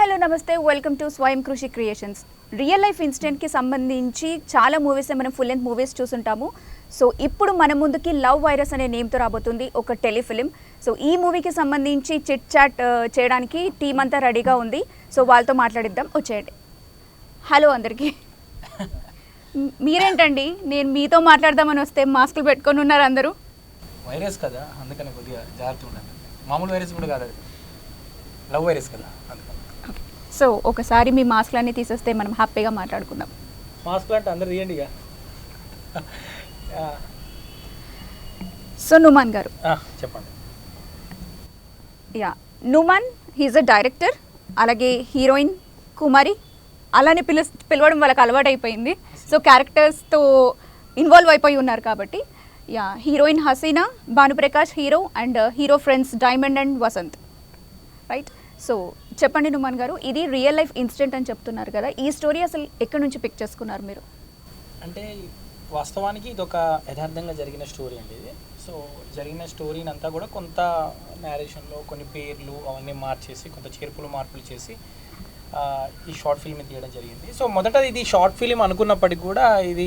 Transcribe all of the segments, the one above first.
Hello నమస్తే, welcome to స్వయం కృషి క్రియేషన్స్. రియల్ లైఫ్ ఇన్సిడెంట్కి సంబంధించి చాలా మూవీస్ మనం ఫుల్ లెంత్ మూవీస్ చూసుంటాము. సో ఇప్పుడు మన ముందుకి లవ్ వైరస్ అనే నేమ్తో రాబోతుంది ఒక టెలిఫిలిం. సో ఈ మూవీకి సంబంధించి చిట్ చాట్ చేయడానికి టీం అంతా రెడీగా ఉంది. సో వాళ్ళతో మాట్లాడిద్దాం, వచ్చేయండి. హలో అందరికీ. మీరేంటండి, నేను మీతో మాట్లాడదామని వస్తే మాస్కులు పెట్టుకొని ఉన్నారు అందరూ. వైరస్ కదా, అందుకని కొద్దిగా జాగ్రత్త ఉండండి. మామూలు వైరస్ కూడా కాదు, లవ్ వైరస్ కదా అందుకని. సో ఒకసారి మీ మాస్కులన్నీ తీసేస్తే మనం హ్యాపీగా మాట్లాడుకుందాం. మాస్కులు అంటే అందరు తీయండి ఇక. సో నుమాన్ గారు చెప్పండి. నుమాన్ హీజ్ అ డైరెక్టర్, అలాగే హీరోయిన్ కుమారి అలానే పిలవడం వాళ్ళకి అలవాటు అయిపోయింది. సో క్యారెక్టర్స్తో ఇన్వాల్వ్ అయిపోయి ఉన్నారు కాబట్టి. Heroine Haseena, Bhanuprakash hero, and hero friends Diamond and Vasanth, right? So చెప్పండి నుమాన్ గారు, ఇది రియల్ లైఫ్ ఇన్సిడెంట్ అని చెప్తున్నారు కదా, ఈ స్టోరీ అసలు ఎక్కడి నుంచి పిక్ చేసుకున్నారు మీరు? అంటే వాస్తవానికి ఇది ఒక యథార్థంగా జరిగిన స్టోరీ అండి ఇది. సో జరిగిన స్టోరీని అంతా కూడా కొంత నేరేషన్లో కొన్ని పేర్లు అవన్నీ మార్చేసి, కొంత చేర్పులు మార్పులు చేసి ఈ షార్ట్ ఫిల్మ్ని తీయడం జరిగింది. సో మొదట ఇది షార్ట్ ఫిలిం అనుకున్నప్పటికీ కూడా ఇది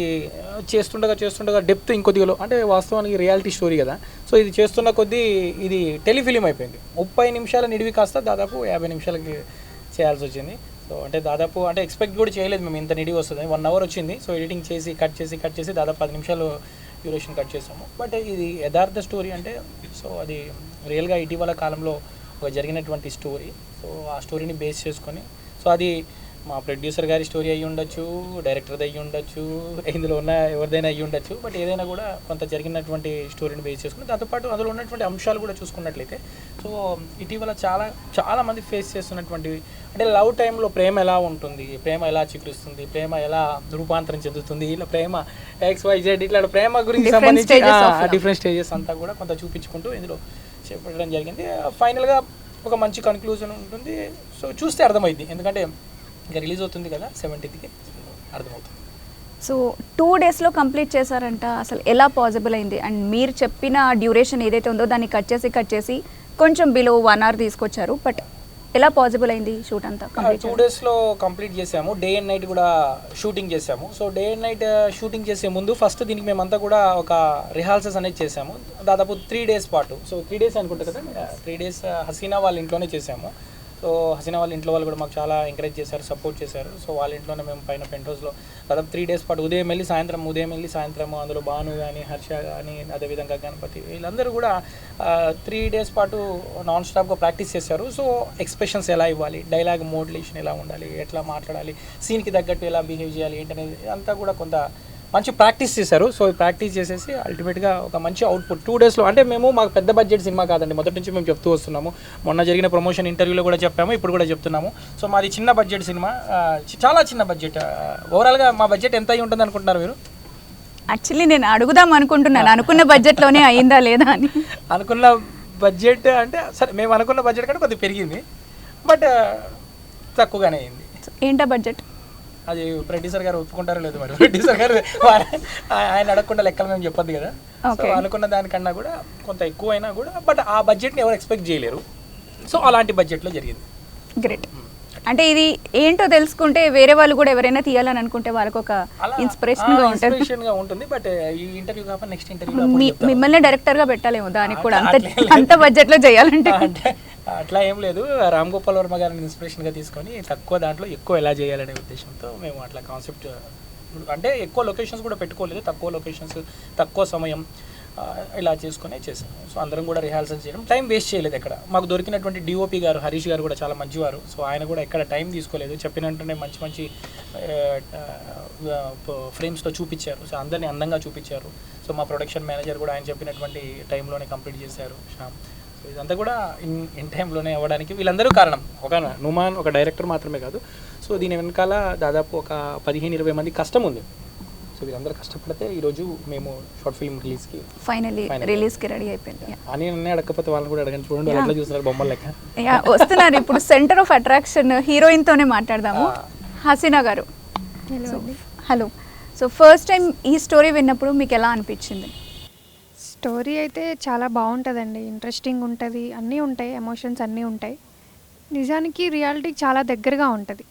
చేస్తుండగా డెప్త్ ఇంకొద్దిగా, అంటే వాస్తవానికి రియాలిటీ స్టోరీ కదా, సో ఇది చేస్తున్న కొద్దీ ఇది టెలిఫిలిం అయిపోయింది. 30 నిమిషాల నిడివి కాస్త దాదాపు 50 నిమిషాలకి చేయాల్సి వచ్చింది. సో అంటే దాదాపు అంటే ఎక్స్పెక్ట్ కూడా చేయలేదు మేము ఇంత నిడివి వస్తుంది. 1 అవర్ వచ్చింది. సో ఎడిటింగ్ చేసి కట్ చేసి దాదాపు 10 నిమిషాలు డ్యూరేషన్ కట్ చేసాము. బట్ ఇది యథార్థ స్టోరీ, అంటే సో అది రియల్గా ఇటీవల కాలంలో ఒక జరిగినటువంటి స్టోరీ. సో ఆ స్టోరీని బేస్ చేసుకొని, సో అది మా ప్రొడ్యూసర్ గారి స్టోరీ అయ్యి ఉండొచ్చు, డైరెక్టర్ది అయ్యి ఉండొచ్చు, ఇందులో ఉన్న ఎవరిదైనా అయ్యి ఉండొచ్చు. బట్ ఏదైనా కూడా కొంత జరిగినటువంటి స్టోరీని బేస్ చేసుకుని, దాంతోపాటు అందులో ఉన్నటువంటి అంశాలు కూడా చూసుకున్నట్లయితే, సో ఇటీవల చాలా మంది ఫేస్ చేస్తున్నటువంటి, అంటే లవ్ టైంలో ప్రేమ ఎలా ఉంటుంది, ప్రేమ ఎలా చిగురుస్తుంది, ప్రేమ ఎలా రూపాంతరం చెందుతుంది, ఇలా ప్రేమ XYZ ఇట్లా ప్రేమ గురించి సంబంధించి డిఫరెంట్ స్టేజెస్ అంతా కూడా కొంత చూపించుకుంటూ ఇందులో చేపట్టడం జరిగింది. ఫైనల్గా ఒక మంచి కన్క్లూజన్ ఉంటుంది. సో చూస్తే అర్థమైంది, ఎందుకంటే ఇంకా రిలీజ్ అవుతుంది కదా 17th అర్థమవుతుంది. సో 2 డేస్లో కంప్లీట్ చేశారంట, అసలు ఎలా పాసిబుల్ అయింది? అండ్ మీరు చెప్పిన డ్యూరేషన్ ఏదైతే ఉందో దాన్ని కట్ చేసి కొంచెం బిలో 1 అవర్ తీసుకొచ్చారు. బట్ ఎలా పాసిబుల్ అయింది షూట్ అంతా? 2 డేస్లో కంప్లీట్ చేసాము. డే అండ్ నైట్ కూడా షూటింగ్ చేసాము. So day and night shooting చేసే ముందు ఫస్ట్ దీనికి మేమంతా కూడా ఒక రిహార్సల్స్ అనేది చేసాము, దాదాపు 3 డేస్ పాటు. సో 3 డేస్ అనుకుంటా కదా, 3 డేస్ హసీనా వాళ్ళ ఇంట్లోనే చేసాము. సో హసీనా వాళ్ళ ఇంట్లో వాళ్ళు కూడా మాకు చాలా ఎంకరేజ్ చేశారు, సపోర్ట్ చేశారు. సో వాళ్ళ ఇంట్లోనే మేము పైన పెంట్ హౌస్లో దాదాపు 3 డేస్ పాటు ఉదయం వెళ్ళి సాయంత్రం అందులో భాను కానీ, హర్ష కానీ, అదేవిధంగా గణపతి, వీళ్ళందరూ కూడా 3 డేస్ పాటు నాన్ స్టాప్గా ప్రాక్టీస్ చేశారు. సో ఎక్స్ప్రెషన్స్ ఎలా ఇవ్వాలి, డైలాగ్ మోడ్యులేషన్ ఎలా ఉండాలి, ఎట్లా మాట్లాడాలి, సీన్కి తగ్గట్టు ఎలా బిహేవ్ చేయాలి ఏంటనేది అంతా కూడా కొంత మంచి ప్రాక్టీస్ చేశారు. సో ప్రాక్టీస్ చేసేసి అల్టిమేట్గా ఒక మంచి అవుట్పుట్ 2 డేస్లో. అంటే మాకు పెద్ద బడ్జెట్ సినిమా కాదండి, మొదటి నుంచి మేము చెప్తూ వస్తున్నాము. మొన్న జరిగిన ప్రమోషన్ ఇంటర్వ్యూలో కూడా చెప్పాము, ఇప్పుడు కూడా చెప్తున్నాము. సో మాది చిన్న బడ్జెట్ సినిమా, చాలా చిన్న బడ్జెట్. ఓవరాల్గా మా బడ్జెట్ ఎంత అయి ఉంటుంది అనుకుంటున్నారు మీరు? యాక్చువల్లీ నేను అడుగుదాం అనుకుంటున్నాను, అనుకున్న బడ్జెట్లోనే అయిందా లేదా అని. అనుకున్న బడ్జెట్ అంటే సరే, మేము అనుకున్న బడ్జెట్ కంటే కొద్దిగా పెరిగింది, బట్ తక్కువగానే అయింది. ఏంటా బడ్జెట్? అది ప్రొడ్యూసర్ గారు ఒప్పుకుంటారో లేదు మరి. ప్రొడ్యూసర్ గారు ఆయన అడగకుండా లెక్కలు మేము చెప్పొద్దు కదా. సో అనుకున్న దానికన్నా కూడా కొంత ఎక్కువైనా కూడా, బట్ ఆ బడ్జెట్ని ఎవరు ఎక్స్పెక్ట్ చేయలేరు. సో అలాంటి బడ్జెట్లో జరిగింది. గ్రేట్. అంటే ఇది ఏంటో తెలుసుకుంటే వేరే వాళ్ళు కూడా ఎవరైనా తీయాలని అనుకుంటే వాళ్ళకి ఒక ఇన్స్పిరేషన్గా ఉంటుంది. బట్ ఈ ఇంటర్వ్యూ కాకుండా నెక్స్ట్ ఇంటర్వ్యూ మిమ్మల్ని డైరెక్టర్గా పెట్టాలేమో దానికి కూడా, అంత బడ్జెట్లో చేయాలంటే. అంటే అట్లా ఏం లేదు, రామ్ గోపాల్ వర్మ గారిని ఇన్స్పిరేషన్గా తీసుకొని తక్కువ దాంట్లో ఎక్కువ ఎలా చేయాలనే ఉద్దేశంతో మేము అట్లా కాన్సెప్ట్, అంటే ఎక్కువ లొకేషన్స్ కూడా పెట్టుకోలేదు, తక్కువ లొకేషన్స్ తక్కువ సమయం ఇలా చేసుకునే చేసాము. సో అందరం కూడా రిహార్సల్ చేయడం, టైం వేస్ట్ చేయలేదు ఎక్కడ. మాకు దొరికినటువంటి డిఓపి గారు హరీష్ గారు కూడా చాలా మంచివారు. సో ఆయన కూడా ఎక్కడ టైం తీసుకోలేదు, చెప్పినట్టునే మంచి ఫ్రేమ్స్తో చూపించారు. సో అందరినీ అందంగా చూపించారు. సో మా ప్రొడక్షన్ మేనేజర్ కూడా ఆయన చెప్పినటువంటి టైంలోనే కంప్లీట్ చేశారు, శ్యామ్. సో ఇదంతా కూడా ఇన్ టైంలోనే అవ్వడానికి వీళ్ళందరూ కారణం. ఒక నుమాన్ ఒక డైరెక్టర్ మాత్రమే కాదు, సో దీని వెనకాల దాదాపు ఒక 15-20 మంది కష్టం ఉంది. సో వీళ్ళందరూ కష్టపడితే ఈరోజు మేము షార్ట్ ఫిల్మ్ రిలీజ్కి ఫైనల్లీ రిలీజ్కి రెడీ అయిపోయింది. అని అన్నీ అడగకపోతే వాళ్ళని కూడా అడగండి, చూడండి ఎట్లా చూస్తున్నారు బొమ్మల లెక్క. వస్తున్నారు ఇప్పుడు సెంటర్ ఆఫ్ అట్రాక్షన్ హీరోయిన్తోనే మాట్లాడదాము. హసీనా గారు, హలో. సో ఫస్ట్ టైం ఈ స్టోరీ విన్నప్పుడు మీకు ఎలా అనిపించింది? స్టోరీ అయితే చాలా బాగుంటుందండి, ఇంట్రెస్టింగ్ ఉంటుంది, అన్నీ ఉంటాయి, ఎమోషన్స్ అన్నీ ఉంటాయి. నిజానికి రియాలిటీకి చాలా దగ్గరగా ఉంటుంది.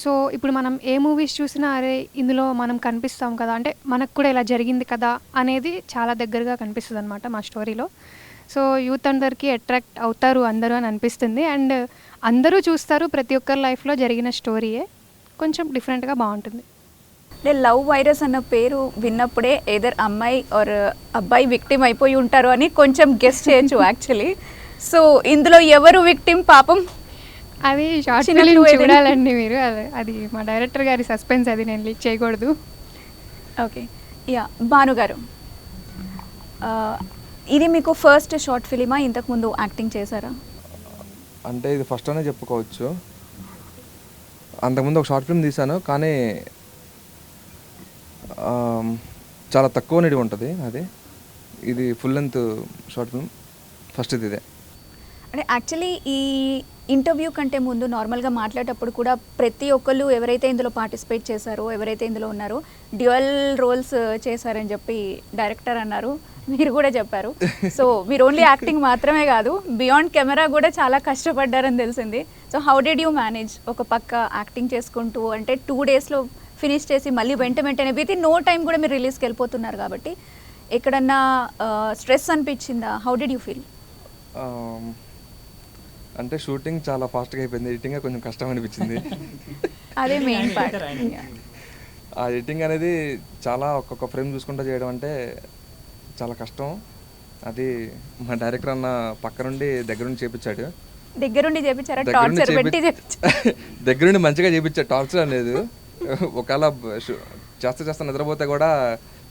సో ఇప్పుడు మనం ఏ మూవీస్ చూసినా అరే ఇందులో మనం కనిపిస్తాం కదా, అంటే మనకు కూడా ఇలా జరిగింది కదా అనేది చాలా దగ్గరగా కనిపిస్తుంది అనమాట మా స్టోరీలో. సో యూత్ అందరికీ అట్రాక్ట్ అవుతారు అందరూ అని అనిపిస్తుంది. అండ్ అందరూ చూస్తారు, ప్రతి ఒక్కరి లైఫ్లో జరిగిన స్టోరీయే, కొంచెం డిఫరెంట్గా బాగుంటుంది. అంటే లవ్ వైరస్ అన్న పేరు విన్నప్పుడే ఏదర్ అమ్మాయి ఆర్ అబ్బాయి విక్టిమ్ అయిపోయి ఉంటారు అని కొంచెం గెస్ చేయొచ్చు యాక్చువల్లీ. సో ఇందులో ఎవరు విక్టిమ్ పాపం? అది షార్ట్ చిన్న ఫిలిం clue ఏదైనా? చూడాలండి మీరు. అది మా డైరెక్టర్ గారి సస్పెన్స్, అది నేను లీక్ చేయకూడదు. ఓకే, యా భాను గారు, ఇది మీకు ఫస్ట్ షార్ట్ ఫిలిమా? ఇంతకుముందు యాక్టింగ్ చేశారా? అంటే ఇది ఫస్ట్ అనే చెప్పుకోవచ్చు. అంతకుముందు ఒక షార్ట్ ఫిల్మ్ తీశాను, కానీ చాలా తక్కువ నిడి ఉంటుంది అది. ఇది full length short film, first ఇదే. అంటే యాక్చువల్లీ ఈ ఇంటర్వ్యూ కంటే ముందు నార్మల్గా మాట్లాడేటప్పుడు కూడా ప్రతి ఒక్కళ్ళు ఎవరైతే ఇందులో పార్టిసిపేట్ చేశారో, ఎవరైతే ఇందులో ఉన్నారో డ్యూయల్ రోల్స్ చేశారని చెప్పి డైరెక్టర్ అన్నారు, మీరు కూడా చెప్పారు. సో మీరు ఓన్లీ యాక్టింగ్ మాత్రమే కాదు, బియాండ్ కెమెరా కూడా చాలా కష్టపడ్డారని తెలిసింది. So how did you manage? ఒక పక్క యాక్టింగ్ చేసుకుంటూ, అంటే 2 డేస్లో ఫినిష్ చేసి మళ్ళీ వెంటనే విత్ ఇన్ నో టైం కూడా మీరు రిలీజ్కి వెళ్ళిపోతున్నారు కాబట్టి ఎక్కడన్నా స్ట్రెస్ అనిపించిందా? How did you feel? అంటే షూటింగ్ చాలా ఫాస్ట్గా అయిపోయింది, ఎడిటింగ్ కొంచెం కష్టం అనిపించింది. అదే మెయిన్ పార్ట్. ఆ ఎడిటింగ్ అనేది చాలా ఒక్కొక్క ఫ్రేమ్ చూసుకుంటూ చేయడం అంటే చాలా కష్టం. అది మా డైరెక్టర్ అన్న పక్క నుండి దగ్గరుండి చేపించాడు. దగ్గరుండి చేపించారా? టార్చర్ పెట్టి చేపించారు? దగ్గరుండి మంచిగా చేపించాడు, టార్చర్ అనేది. ఒకవేళ చేస్తా నిద్రపోతే కూడా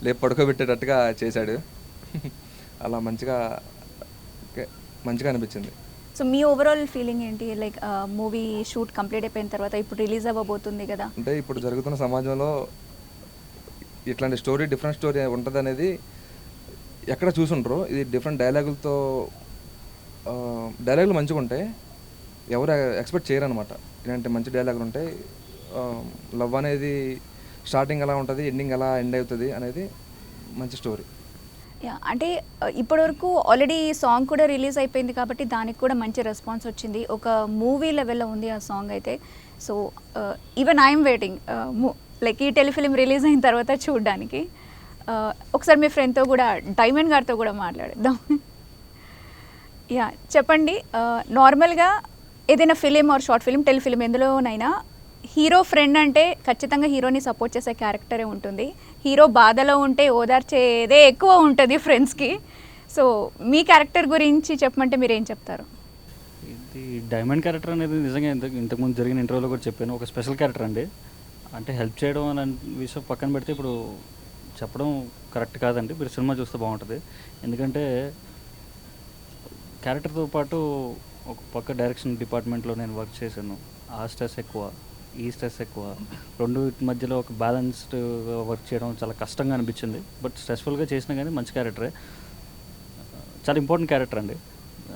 లేపు పడుకోబెట్టేటట్టుగా చేశాడు. అలా మంచిగా అనిపించింది. సో మీ ఓవరాల్ ఫీలింగ్ ఏంటి? లైక్ మూవీ షూట్ కంప్లీట్ అయిపోయిన తర్వాత ఇప్పుడు రిలీజ్ అవ్వబోతుంది కదా, అంటే ఇప్పుడు జరుగుతున్న సమాజంలో ఇట్లాంటి స్టోరీ, డిఫరెంట్ స్టోరీ ఉంటుంది అనేది ఎక్కడ చూసుంటారు. ఇది డిఫరెంట్ డైలాగులతో, డైలాగులు మంచిగా ఉంటాయి, ఎవరు ఎక్స్పెక్ట్ చేయరు అనమాట. ఇలాంటి మంచి డైలాగులు ఉంటాయి. లవ్ అనేది స్టార్టింగ్ ఎలా ఉంటుంది, ఎండింగ్ ఎలా ఎండ్ అవుతుంది అనేది మంచి స్టోరీ. యా అంటే ఇప్పటివరకు ఆల్రెడీ సాంగ్ కూడా రిలీజ్ అయిపోయింది కాబట్టి దానికి కూడా మంచి రెస్పాన్స్ వచ్చింది. ఒక మూవీ లెవెల్లో ఉంది ఆ సాంగ్ అయితే. So even I'm waiting like ఈ టెలిఫిలిం రిలీజ్ అయిన తర్వాత చూడడానికి. ఒకసారి మీ ఫ్రెండ్తో కూడా, డైమండ్ గారితో కూడా మాట్లాడేద్దాం. యా చెప్పండి, నార్మల్గా ఏదైనా film or short film, telefilm ఎందులోనైనా హీరో ఫ్రెండ్ అంటే ఖచ్చితంగా హీరోని సపోర్ట్ చేసే క్యారెక్టరే ఉంటుంది. హీరో బాధలో ఉంటే ఓదార్చేదే ఎక్కువ ఉంటుంది ఫ్రెండ్స్కి. సో మీ క్యారెక్టర్ గురించి చెప్పమంటే మీరు ఏం చెప్తారు? ఇది డైమండ్ క్యారెక్టర్ అనేది నిజంగా ఇంతకుముందు జరిగిన ఇంటర్వ్యూలో కూడా చెప్పాను, ఒక స్పెషల్ క్యారెక్టర్ అండి. అంటే హెల్ప్ చేయడం అనే విషయం పక్కన పెడితే ఇప్పుడు చెప్పడం కరెక్ట్ కాదండి, మీరు సినిమా చూస్తే బాగుంటుంది. ఎందుకంటే క్యారెక్టర్తో పాటు ఒక పక్క డైరెక్షన్ డిపార్ట్మెంట్లో నేను వర్క్ చేశాను. ఆ స్ట్రెస్ ఎక్కువ, ఈ స్ట్రెస్ ఎక్కువ, రెండు మధ్యలో ఒక బ్యాలెన్స్డ్ వర్క్ చేయడం చాలా కష్టంగా అనిపించింది. బట్ స్ట్రెస్ఫుల్గా చేసినా కానీ మంచి క్యారెక్టరే, చాలా ఇంపార్టెంట్ క్యారెక్టర్ అండి.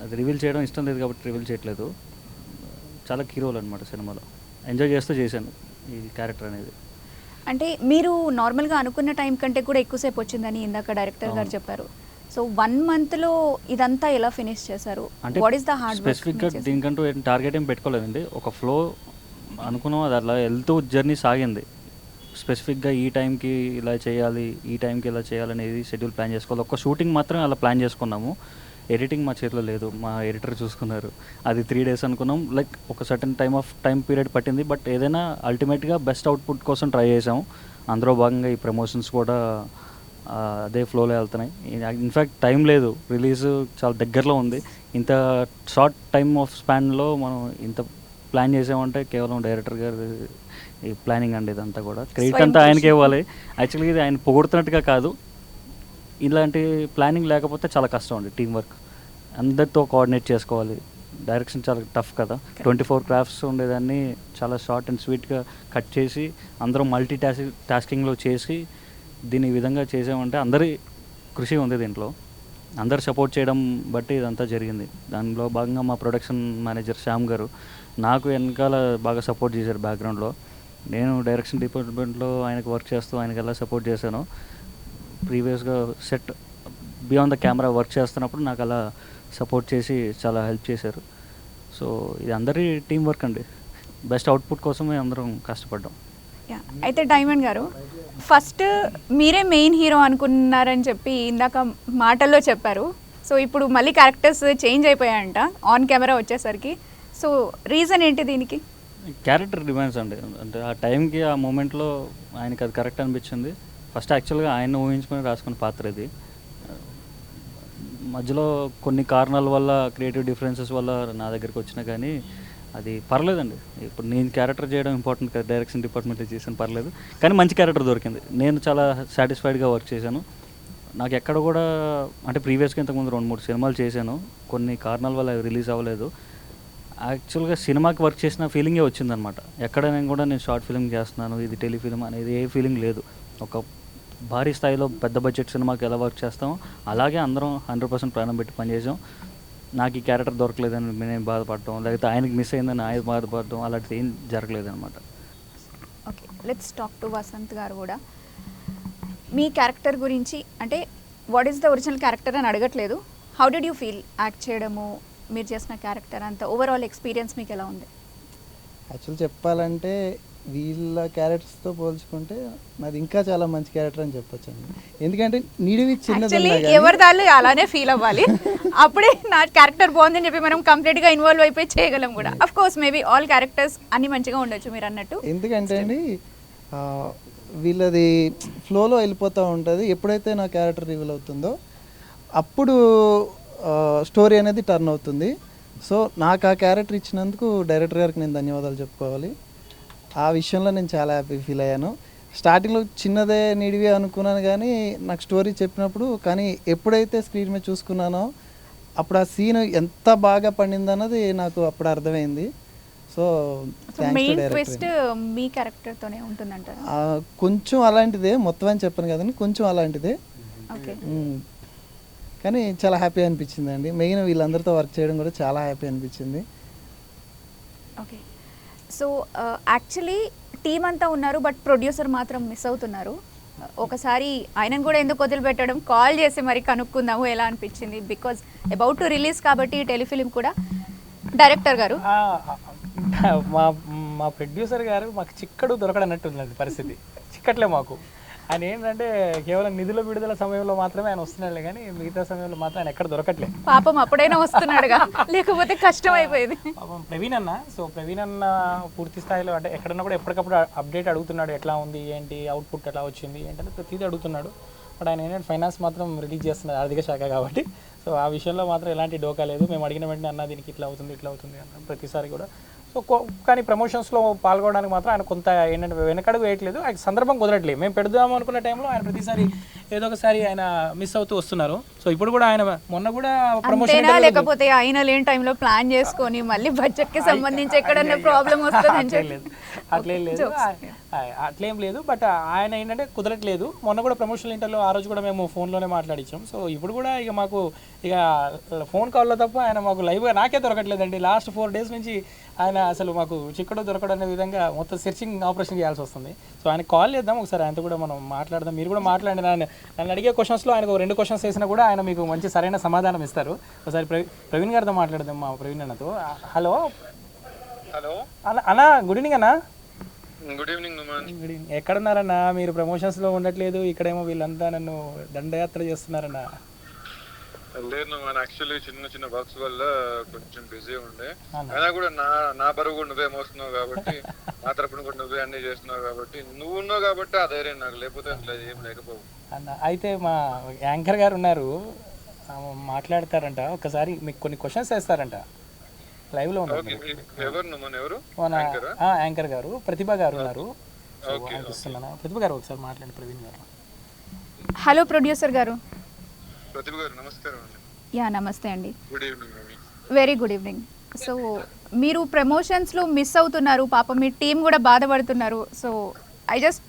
అది రివీల్ చేయడం ఇష్టం లేదు కాబట్టి రివీల్ చేయట్లేదు. చాలా కీ రోల్ అనమాట సినిమాలో, ఎంజాయ్ చేస్తూ చేశాను ఈ క్యారెక్టర్ అనేది. అంటే మీరు నార్మల్గా అనుకున్న టైం కంటే కూడా ఎక్కువసేపు వచ్చిందని ఇందాక డైరెక్టర్ గారు చెప్పారు. సో 1 monthలో ఇదంతా ఎలా ఫినిష్ చేశారు? అంటే what is the hard work? స్పెసిఫిక్గా దీనికంటూ టార్గెట్ ఏం పెట్టుకోలేదండి, ఒక ఫ్లో అనుకున్నాం, అది అలా వెళ్తూ జర్నీ సాగింది. స్పెసిఫిక్గా ఈ టైంకి ఇలా చేయాలి, ఈ టైంకి ఇలా చేయాలనేది షెడ్యూల్ ప్లాన్ చేసుకోవాలి. ఒక్క షూటింగ్ మాత్రం అలా ప్లాన్ చేసుకున్నాము. ఎడిటింగ్ మా చేతిలో లేదు, మా ఎడిటర్ చూసుకున్నారు. అది 3 days అనుకున్నాం, లైక్ ఒక సర్టన్ టైం పీరియడ్ పట్టింది. బట్ ఏదైనా అల్టిమేట్గా బెస్ట్ అవుట్పుట్ కోసం ట్రై చేసాము. అందులో భాగంగా ఈ ప్రమోషన్స్ కూడా అదే ఫ్లోలో వెళ్తున్నాయి. ఇన్ఫ్యాక్ట్ టైం లేదు, రిలీజ్ చాలా దగ్గరలో ఉంది. ఇంత షార్ట్ టైమ్ ఆఫ్ స్పాన్లో మనం ఇంత ప్లాన్ చేసామంటే కేవలం డైరెక్టర్ గారు ఈ ప్లానింగ్ అండి. ఇదంతా కూడా క్రెడిట్ అంతా ఆయనకే ఇవ్వాలి. యాక్చువల్గా ఇది ఆయన పొగుడుతున్నట్టుగా కాదు, ఇలాంటి ప్లానింగ్ లేకపోతే చాలా కష్టం అండి. టీం వర్క్ అందరితో కోఆర్డినేట్ చేసుకోవాలి. డైరెక్షన్ చాలా టఫ్ కదా, 24 crafts ఉండేదాన్ని చాలా షార్ట్ అండ్ స్వీట్గా కట్ చేసి అందరం మల్టీ టాస్కింగ్లో చేసి దీన్ని ఈ విధంగా చేసామంటే అందరి కృషి ఉంది దీంట్లో. అందరు సపోర్ట్ చేయడం బట్టి ఇదంతా జరిగింది. దానిలో భాగంగా మా ప్రొడక్షన్ మేనేజర్ శ్యామ్ గారు నాకు వెనకాల బాగా సపోర్ట్ చేశారు బ్యాక్గ్రౌండ్లో. నేను డైరెక్షన్ డిపార్ట్మెంట్లో ఆయనకు వర్క్ చేస్తూ ఆయనకి ఎలా సపోర్ట్ చేశాను. ప్రీవియస్గా set beyond the camera work చేస్తున్నప్పుడు నాకు అలా సపోర్ట్ చేసి చాలా హెల్ప్ చేశారు. సో ఇది అందరి టీం వర్క్ అండి. బెస్ట్ అవుట్పుట్ కోసమే అందరం కష్టపడ్డాం. అయితే డైమండ్ గారు, ఫస్ట్ మీరే మెయిన్ హీరో అనుకున్నారని చెప్పి ఇందాక మాటల్లో చెప్పారు. సో ఇప్పుడు మళ్ళీ క్యారెక్టర్స్ చేంజ్ అయిపోయాయంట ఆన్ కెమెరా వచ్చేసరికి. సో రీజన్ ఏంటి దీనికి? క్యారెక్టర్ డిమాండ్స్ అండి. అంటే ఆ టైంకి ఆ మూమెంట్లో ఆయనకి అది కరెక్ట్ అనిపించింది. ఫస్ట్ యాక్చువల్గా ఆయన ఊహించుకొని రాసుకున్న పాత్ర ఇది. మధ్యలో కొన్ని కారణాల వల్ల, క్రియేటివ్ డిఫరెన్సెస్ వల్ల నా దగ్గరికి వచ్చినా కానీ అది పర్లేదండి. ఇప్పుడు నేను క్యారెక్టర్ చేయడం ఇంపార్టెంట్ కదా, డైరెక్షన్ డిపార్ట్మెంట్లో చేసాను పర్లేదు, కానీ మంచి క్యారెక్టర్ దొరికింది. నేను చాలా సాటిస్ఫైడ్గా వర్క్ చేశాను. నాకు ఎక్కడ కూడా అంటే ప్రీవియస్గా ఇంతకుముందు 2-3 సినిమాలు చేశాను, కొన్ని కారణాల వల్ల అవి రిలీజ్ అవ్వలేదు. యాక్చువల్గా సినిమాకి వర్క్ చేసిన ఫీలింగే వచ్చిందనమాట. ఎక్కడైనా కూడా నేను షార్ట్ ఫిల్మ్ చేస్తున్నాను, ఇది టెలిఫిల్మ్ అనేది ఏ ఫీలింగ్ లేదు. ఒక భారీ స్థాయిలో పెద్ద బడ్జెట్ సినిమాకి ఎలా వర్క్ చేస్తామో అలాగే అందరం 100% ప్రాణం పెట్టి పనిచేసాం. నాకు ఈ క్యారెక్టర్ దొరకలేదని నేను బాధపడటం, లేకపోతే ఆయనకి మిస్ అయిందని ఆయన బాధపడటం అలాంటిది ఏం జరగలేదన్నమాట. Okay, let's talk to Vasanth garu కూడా. మీ క్యారెక్టర్ గురించి, అంటే what is the original character అని అడగట్లేదు, how did you feel act చేయడము, మీరు చేసిన క్యారెక్టర్ అంతా ఓవరాల్ ఎక్స్పీరియన్స్ మీకు ఎలా ఉంది? యాక్చువల్ చెప్పాలంటే వీళ్ళ క్యారెక్టర్స్తో పోల్చుకుంటే నాది ఇంకా చాలా మంచి క్యారెక్టర్ అని చెప్పొచ్చు అండి. ఎందుకంటే నిడివి యాక్చువల్లీ ఎవరి దాళ్ళు అలానే ఫీల్ అవ్వాలి, అప్పుడే నా క్యారెక్టర్ బాగుందని చెప్పి మనం కంప్లీట్గా ఇన్వాల్వ్ అయిపోయి చేయగలం కూడా. Of course maybe all characters అన్ని మంచిగా ఉండొచ్చు మీరు అన్నట్టు. ఎందుకంటే అండి వీళ్ళది ఫ్లోలో వెళ్ళిపోతూ ఉంటుంది. ఎప్పుడైతే నా క్యారెక్టర్ రివీల్ అవుతుందో అప్పుడు స్టోరీ అనేది టర్న్ అవుతుంది. సో నాకు ఆ క్యారెక్టర్ ఇచ్చినందుకు డైరెక్టర్ గారికి నేను ధన్యవాదాలు చెప్పుకోవాలి. ఆ విషయంలో నేను చాలా హ్యాపీ ఫీల్ అయ్యాను. స్టార్టింగ్లో చిన్నదే నిడివి అనుకున్నాను, కానీ నాకు స్టోరీ చెప్పినప్పుడు, కానీ ఎప్పుడైతే స్క్రీన్ మీద చూసుకున్నానో అప్పుడు ఆ సీన్ ఎంత బాగా పండిందన్నది నాకు అప్పుడు అర్థమైంది. సో మెయిన్ ట్విస్ట్ మీ క్యారెక్టర్తోనే ఉంటుందంటారు? కొంచెం అలాంటిదే, మొత్తం అని చెప్పను కదండి, కొంచెం అలాంటిదే. ఓకే, కానీ చాలా హ్యాపీ అనిపించింది అండి. మెయిన్ వీళ్ళందరితో వర్క్ చేయడం కూడా చాలా హ్యాపీ అనిపించింది. ఓకే. సో యాక్చువల్లీ టీం అంతా ఉన్నారు, బట్ ప్రొడ్యూసర్ మాత్రం మిస్ అవుతున్నారు. ఒకసారి ఆయనను కూడా ఎందుకు వదిలిపెట్టడం, కాల్ చేసి మరి కనుక్కుందాము ఎలా అనిపించింది, బికాజ్ అబౌట్ టు రిలీజ్ కాబట్టి టెలిఫిలిం కూడా. డైరెక్టర్ గారు, మా ప్రొడ్యూసర్ గారు మాకు చిక్కడు దొరకడన్నట్టు ఉంది పరిస్థితి. చిక్కట్లే మాకు. ఆయన ఏంటంటే కేవలం నిధుల విడుదల సమయంలో మాత్రమే ఆయన వస్తున్నాడులే, కానీ మిగతా సమయంలో మాత్రం ఆయన ఎక్కడ దొరకట్లేదు. పాపం అప్పుడైనా వస్తున్నాడుగా, లేకపోతే కష్టం అయిపోయేది. పాపం ప్రవీణ్ అన్న, సో ప్రవీణ్ అన్న పూర్తి స్థాయిలో అంటే ఎక్కడన్నా కూడా ఎప్పటికప్పుడు అప్డేట్ అడుగుతున్నాడు, ఎట్లా ఉంది ఏంటి, అవుట్పుట్ ఎట్లా వచ్చింది ఏంటంటే ప్రతిదీ అడుగుతున్నాడు. బట్ ఆయన ఏంటంటే ఫైనాన్స్ మాత్రం రిలీజ్ చేస్తున్నారు, ఆర్థిక శాఖ కాబట్టి. సో ఆ విషయంలో మాత్రం ఎలాంటి డోకా లేదు. మేము అడిగిన వెంటనే అన్న దీనికి ఇట్లా అవుతుంది ఇట్లా అవుతుంది అన్న ప్రతిసారి కూడా. సో కానీ ప్రమోషన్స్లో పాల్గొనడానికి మాత్రం ఆయన కొంత ఏంటంటే వెనకడుగు వేయట్లేదు, ఆయన సందర్భం కుదరట్లేదు. మేము పెడదాము అనుకున్న టైంలో ఆయన ప్రతిసారి ఏదో ఒకసారి ఆయన మిస్ అవుతూ వస్తున్నారు. సో ఇప్పుడు కూడా ఆయన మొన్న కూడా ప్రమోషన్, లేకపోతే ఆయన లేని టైంలో ప్లాన్ చేసుకొని మళ్ళీ బడ్జెట్ కి సంబంధించి ఎక్కడన్నా ప్రాబ్లం వస్తుందని చెప్పి అట్లేం లేదు, అట్లేం లేదు. బట్ ఆయన ఏంటంటే కుదరట్లేదు. మొన్న కూడా ప్రమోషనల్ ఇంటర్లో ఆ రోజు కూడా మేము ఫోన్లోనే మాట్లాడించాం. సో ఇప్పుడు కూడా ఇక మాకు ఇక ఫోన్ కాల్లో తప్ప ఆయన మాకు లైవ్గా నాకే దొరకట్లేదండి. లాస్ట్ 4 days నుంచి ఆయన అసలు మాకు చిక్కడు దొరకడం అనే విధంగా మొత్తం సెర్చింగ్ ఆపరేషన్ చేయాల్సి వస్తుంది. సో ఆయన కాల్ చేద్దాం ఒకసారి, ఆయనతో కూడా మనం మాట్లాడదాం. మీరు కూడా మాట్లాడండి. నన్ను అడిగే క్వశ్చన్స్లో ఆయనకు 2 questions వేసినా కూడా ఆయన మీకు మంచి సరైన సమాధానం ఇస్తారు. ఒకసారి ప్రవీణ్ గారితో మాట్లాడదాం, మా ప్రవీణ్ అన్నతో. హలో హలో అన్నా, గుడ్ ఈవినింగ్ అన్నా. Good evening Numan. Good evening. ఎక్కడున్నారన్నా? మీరు ప్రమోషన్స్లో ఉండట్లేదు, ఇక్కడేమో వీళ్ళంతా నన్ను దండయాత్ర చేస్తున్నారన్నా. లేదు నుమాన్, యాక్చువల్లీ చిన్న వర్క్స్ వల్ల కొంచెం బిజీ ఉండే. అయినా కూడా నా బరువు కూడా నువ్వే మోస్తున్నావు కాబట్టి, నా తరపున కూడా నువ్వే అన్ని చేస్తున్నావు కాబట్టి, నువ్వు ఉన్నావు కాబట్టి ఆ ధైర్యం నాకు, లేకపోతే అట్లా ఏం లేకపోవు అన్న. అయితే మా యాంకర్ గారు ఉన్నారు, మాట్లాడతారంట. ఒకసారి మీకు కొన్ని క్వశ్చన్స్ వేస్తారంట, లైవ్లో ఉన్నారు. ఎవరు నుమాన్? ఎవరు? యాంకర్ గారు ప్రతిభ గారు ఉన్నారు. ప్రతిభ గారు ఒకసారి మాట్లాడండి. ప్రవీణ్ గారు. హలో ప్రొడ్యూసర్ గారు. ప్రతిభ గారు నమస్కారం అండి. యా నమస్తే అండి. Good evening. Very good evening. So మీరు ప్రమోషన్స్లో మిస్ అవుతున్నారు, పాపం మీ టీం కూడా బాధపడుతున్నారు. సో ఐ జస్ట్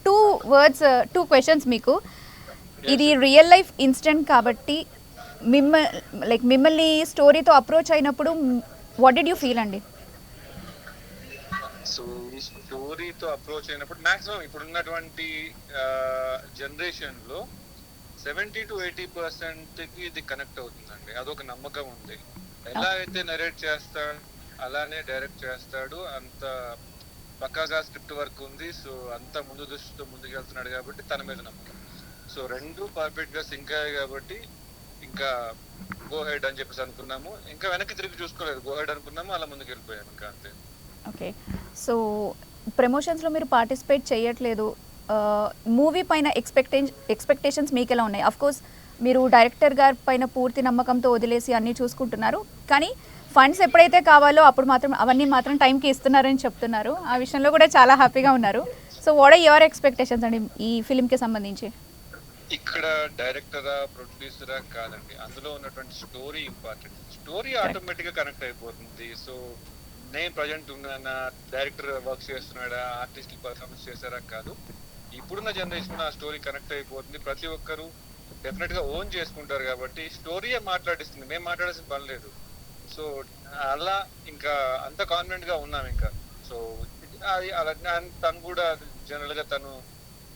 2 questions మీకు. ఇది రియల్ లైఫ్ ఇన్సిడెంట్ కాబట్టి మిమ్మల్ని స్టోరీతో అప్రోచ్ అయినప్పుడు వాట్ డిడ్ యూ ఫీల్ అండి? సో ఈ స్టోరీతో అప్రోచ్ అయినప్పుడు మాక్సిమం ఇప్పుడు ఉన్నటువంటి జనరేషన్లో 70 to 80% ఇది కనెక్ట్ అవుతుందండి. అదొక నమ్మకం ఉంది. ఎలా అయితే నరేట్ చేస్తాడు అలానే డైరెక్ట్ చేస్తాడు. అంత పక్కాగా స్క్రిప్ట్ వర్క్ ఉంది. సో అంత ముందు దృష్టితో ముందుకు వెళ్తున్నాడు కాబట్టి తన మీద నమ్మకం. సో రెండు పర్ఫెక్ట్ గా సింక్ అయ్యాయి కాబట్టి ఇంకా గో హెడ్ అని చెప్పేసి అనుకున్నాము. ఇంకా వెనక్కి తిరిగి చూసుకోలేదు, గో హెడ్ అనుకున్నాము, అలా ముందుకు వెళ్ళిపోయాము ఇంకా అంతే. ఓకే, సో ప్రమోషన్స్లో మీరు పార్టిసిపేట్ చేయట్లేదు, మూవీ పైన ఎక్స్పెక్టేషన్స్ మీకు ఎలా ఉన్నాయి? అఫ్కోర్స్ మీరు డైరెక్టర్ గారి పైన పూర్తి నమ్మకంతో వదిలేసి అన్నీ చూసుకుంటున్నారు, కానీ ఫండ్స్ ఎప్పుడైతే కావాలో అప్పుడు మాత్రం అవన్నీ మాత్రం టైంకి ఇస్తున్నారని చెప్తున్నారు. ఆ విషయంలో కూడా చాలా హ్యాపీగా ఉన్నారు. So what are your expectations అండి ఈ ఫిలింకి సంబంధించి? ఇక్కడ డైరెక్టరా ప్రొడ్యూసరా కాదండి, అందులో ఉన్నటువంటి స్టోరీ ఇంపార్టెంట్. స్టోరీ ఆటోమేటిక్ గా కనెక్ట్ అయిపోతుంది. సో నేను ప్రజెంట్ ఉన్నానా, డైరెక్టర్ వర్క్ చేస్తున్నాడా, ఆర్టిస్ట్ పర్ఫార్మెన్స్ చేశారా కాదు, ఇప్పుడున్న జనరేషన్ ఆ స్టోరీ కనెక్ట్ అయిపోతుంది. ప్రతి ఒక్కరు డెఫినెట్ గా ఓన్ చేసుకుంటారు కాబట్టి స్టోరీయే మాట్లాడిస్తుంది, మేము మాట్లాడాల్సిన పని లేదు. సో అలా ఇంకా అంత కాన్ఫిడెంట్ గా ఉన్నాం ఇంకా. సో అది అలా తను కూడా జనరల్ గా తను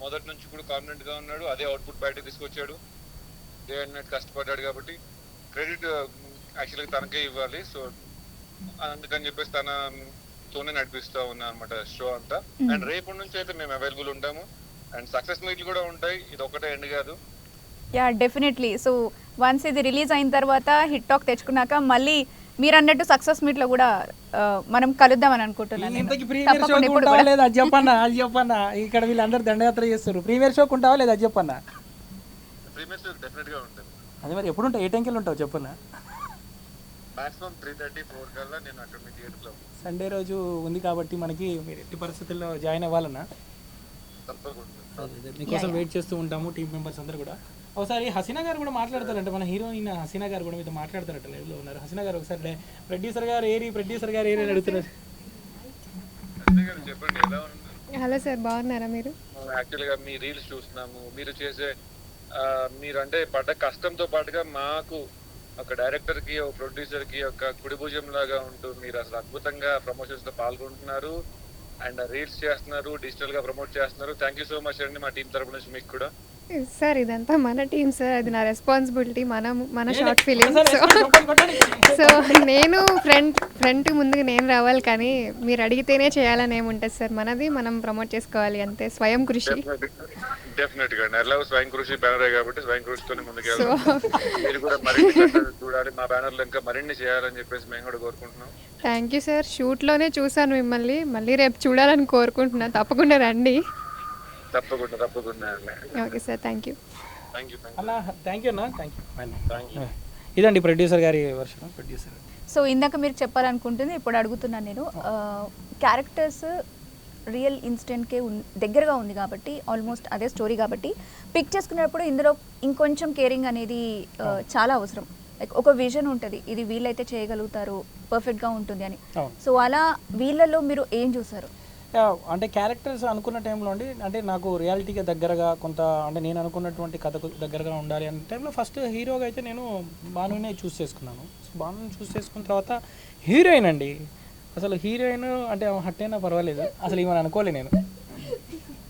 మొదటి నుంచి కూడా కాన్ఫిడెంట్ గా ఉన్నాడు, అదే అవుట్పుట్ బయటకు తీసుకొచ్చాడు. డే అండ్ నైట్ కష్టపడ్డాడు కాబట్టి క్రెడిట్ యాక్చువల్గా తనకే ఇవ్వాలి. సో అందుకని చెప్పేసి తనతోనే నడిపిస్తా ఉన్నా అనమాట షో అంతా. అండ్ రేపటి నుంచి అయితే మేము అవైలబుల్ ఉంటాము అండ్ సక్సెస్ మీట్లు కూడా ఉంటాయి, ఇది ఒకటే ఎండ్ కాదు. Yeah definitely. సో వన్స్ ఇది రిలీజ్ అయిన తర్వాత హిట్ టాక్ తెచ్చుకున్నాక మళ్ళీ మీరు అన్నట్టు సక్సెస్ మీట్లో కూడా మనం కలుద్దామని అనుకుంటున్నాను. ఇంతకి ప్రీమియర్ షోకి ఉంటావా లేదా అది చెప్పన్నా, అది చెప్పన్నా. ఇక్కడ వీళ్ళందరూ దండయాత్ర చేస్తారు, ప్రీమియర్ షోకి ఉంటావా లేదా అది చెప్పన్నా. ప్రీమియర్ షో డెఫినెట్ గా ఉంటుంది. అదే మరి ఎప్పుడు ఉంటావు, ఏ టైంకి ఉంటావు చెప్పన్నా. మాక్సిమం 3:30-4 కల్లా నేను అక్కడ మీ థియేటర్లో ఉంటాను. సండే రోజు ఉంది కాబట్టి మనకి మీరు ఎట్టి పరిస్థితుల్లో జాయిన్ అవ్వాలన్నా తప్పకుండా మీకోసం వెయిట్ చేస్తూ ఉంటాము టీం మెంబర్స్ అందరూ కూడా. ఒకసారి హసీనా గారు కూడా మాట్లాడతారంట, మన హీరోయిన్ హసీనా గారు కూడా మీతో మాట్లాడతారట, లైవ్లో ఉన్నారు. హసీనా గారు ఒకసారి ప్రొడ్యూసర్ గారు ఏరి అని అడుగుతున్నారు. చెప్పండి ఎలా ఉంది? హలో సార్, బాగున్నారా మీరు? యాక్చువల్ గా మీ రీల్స్ చూస్తున్నాము, మీరు చేసే మీరు అంటే పడ్డ కష్టంతో పాటుగా మాకు ఒక డైరెక్టర్ కి ఒక ప్రొడ్యూసర్ కి ఒక కుడి భుజం లాగా ఉంటూ మీరు అసలు అద్భుతంగా ప్రమోషన్స్ లో పాల్గొంటున్నారు అండ్ రీల్స్ చేస్తున్నారు, డిజిటల్ గా ప్రమోట్ చేస్తున్నారు. థ్యాంక్ యూ సో మచ్ అండి మా టీం తరపు నుంచి మీకు కూడా. సార్ ఇదంతా మన టీం సార్, అది నా రెస్పాన్సిబిలిటీ, మన షార్ట్ ఫిలిం. సో నేను ఫ్రంట్ ముందుకు నేను రావాలి, కానీ మీరు అడిగితేనే చేయాలని ఏముంటుంది సార్, మనది మనం ప్రమోట్ చేసుకోవాలి అంతే, స్వయం కృషి. డెఫినెట్ గా ఎలా స్వయం కృషి బ్యానరే కాబట్టి స్వయం కృషితోనే ముందుకెళ్ళాలి. మీరు కూడా మరిన్ని చూడాలి, మా బ్యానర్ లో ఇంకా మరిన్ని చేయాలని చెప్పేసి మేము కూడా కోరుకుంటున్నాం. థ్యాంక్ యూ సార్, షూట్లోనే చూసాను మిమ్మల్ని, మళ్ళీ రేపు చూడాలని కోరుకుంటున్నాను, తప్పకుండా రండి. తప్పకుండా ఓకే సార్, థ్యాంక్ యూ అన్న. థ్యాంక్ యూ అన్న, థ్యాంక్ యూ. ఇదండి ప్రొడ్యూసర్ గారి వర్షన్. ప్రొడ్యూసర్ సో ఇందాక మీరు చెప్పాలనుకుంటుంది ఇప్పుడు అడుగుతున్నాను నేను. క్యారెక్టర్స్ రియల్ ఇన్సిడెంట్కే దగ్గరగా ఉంది కాబట్టి, ఆల్మోస్ట్ అదే స్టోరీ కాబట్టి పిక్ చేసుకునేటప్పుడు ఇందులో ఇంకొంచెం కేరింగ్ అనేది చాలా అవసరం. లైక్ ఒక విజన్ ఉంటుంది, ఇది వీళ్ళైతే చేయగలుగుతారు, పర్ఫెక్ట్గా ఉంటుంది అని. సో అలా వీళ్ళలో మీరు ఏం చూసారు? అంటే క్యారెక్టర్స్ అనుకున్న టైంలో అండి, అంటే నాకు రియాలిటీకి దగ్గరగా కొంత, అంటే నేను అనుకున్నటువంటి కథకు దగ్గరగా ఉండాలి అనే టైంలో ఫస్ట్ హీరోగా అయితే నేను భానునే చూస్ చేసుకున్నాను. సో భానుని చూస్ చేసుకున్న తర్వాత హీరోయిన్ అండి, అసలు హీరోయిన్ అంటే హట్ అయినా పర్వాలేదు, అసలు ఈమెను అనుకోలే నేను.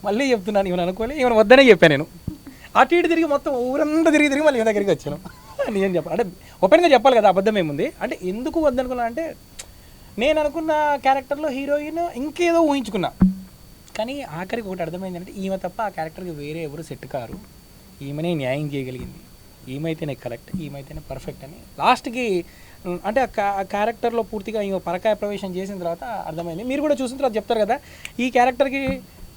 మళ్ళీ చెప్తున్నాను, ఈమెను అనుకోలే, ఈమెను వద్దనే చెప్పాను నేను. అటు ఇటు తిరిగి మొత్తం ఊరంతా తిరిగి మళ్ళీ ఈమె దగ్గరికి వచ్చాను. నిజం చెప్పాలి అంటే ఓపెన్గా చెప్పాలి కదా, అబద్ధం ఏముంది. అంటే ఎందుకు వద్దనుకున్నా అంటే, నేను అనుకున్న క్యారెక్టర్లో హీరోయిన్ ఇంకేదో ఊహించుకున్నా, కానీ ఆఖరికి ఒకటి అర్థమైందంటే ఈమె తప్ప ఆ క్యారెక్టర్కి వేరే ఎవరు సెట్ కారు, ఈమెనే న్యాయం చేయగలిగింది, ఈమెయితేనే కరెక్ట్, ఈమెయితేనే పర్ఫెక్ట్ అని లాస్ట్కి అంటే ఆ క్యారెక్టర్లో పూర్తిగా ఈమె పరకాయ ప్రవేశం చేసిన తర్వాత అర్థమైంది. మీరు కూడా చూసిన తర్వాత చెప్తారు కదా, ఈ క్యారెక్టర్కి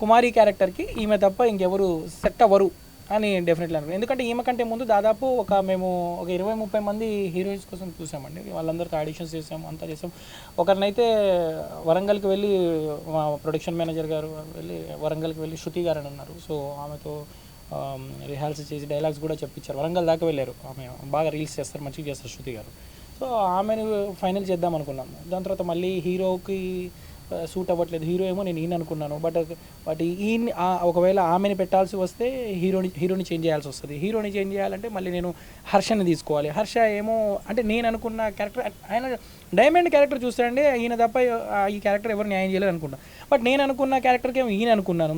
కుమారి క్యారెక్టర్కి ఈమె తప్ప ఇంకెవరు సెట్ అవ్వరు అని డెఫినెట్లీ అనుకున్నాను. ఎందుకంటే ఈమె కంటే ముందు దాదాపు మేము ఒక 20-30 మంది హీరోయిన్స్ కోసం చూసామండి, వాళ్ళందరితో ఆడిషన్స్ చేసాము, అంతా చేసాం. ఒకరినైతే వరంగల్కి వెళ్ళి మా ప్రొడక్షన్ మేనేజర్ గారు వెళ్ళి వరంగల్కి వెళ్ళి శృతి గారు అని ఉన్నారు. సో ఆమెతో రిహార్సల్ చేసి డైలాగ్స్ కూడా చెప్పించారు. వరంగల్ దాకా వెళ్ళారు, ఆమె బాగా రీల్స్ చేస్తారు, మంచిగా చేస్తారు శృతి గారు. సో ఆమెను ఫైనల్ చేద్దాం అనుకున్నాము. దాని తర్వాత మళ్ళీ హీరోకి సూట్ అవ్వట్లేదు, హీరో ఏమో నేను ఈయన అనుకున్నాను, బట్ ఈయన ఒకవేళ ఆమెను పెట్టాల్సి వస్తే హీరోని చేంజ్ చేయాల్సి వస్తుంది. హీరోని చేంజ్ చేయాలంటే మళ్ళీ నేను హర్షని తీసుకోవాలి. హర్ష ఏమో అంటే నేను అనుకున్న క్యారెక్టర్, ఆయన డైమండ్ క్యారెక్టర్ చూస్తాడండి, ఈయన తప్ప ఈ క్యారెక్టర్ ఎవరు న్యాయం చేయలేదు అనుకున్నా. బట్ నేను అనుకున్న క్యారెక్టర్కి ఏమో ఈయన అనుకున్నాను,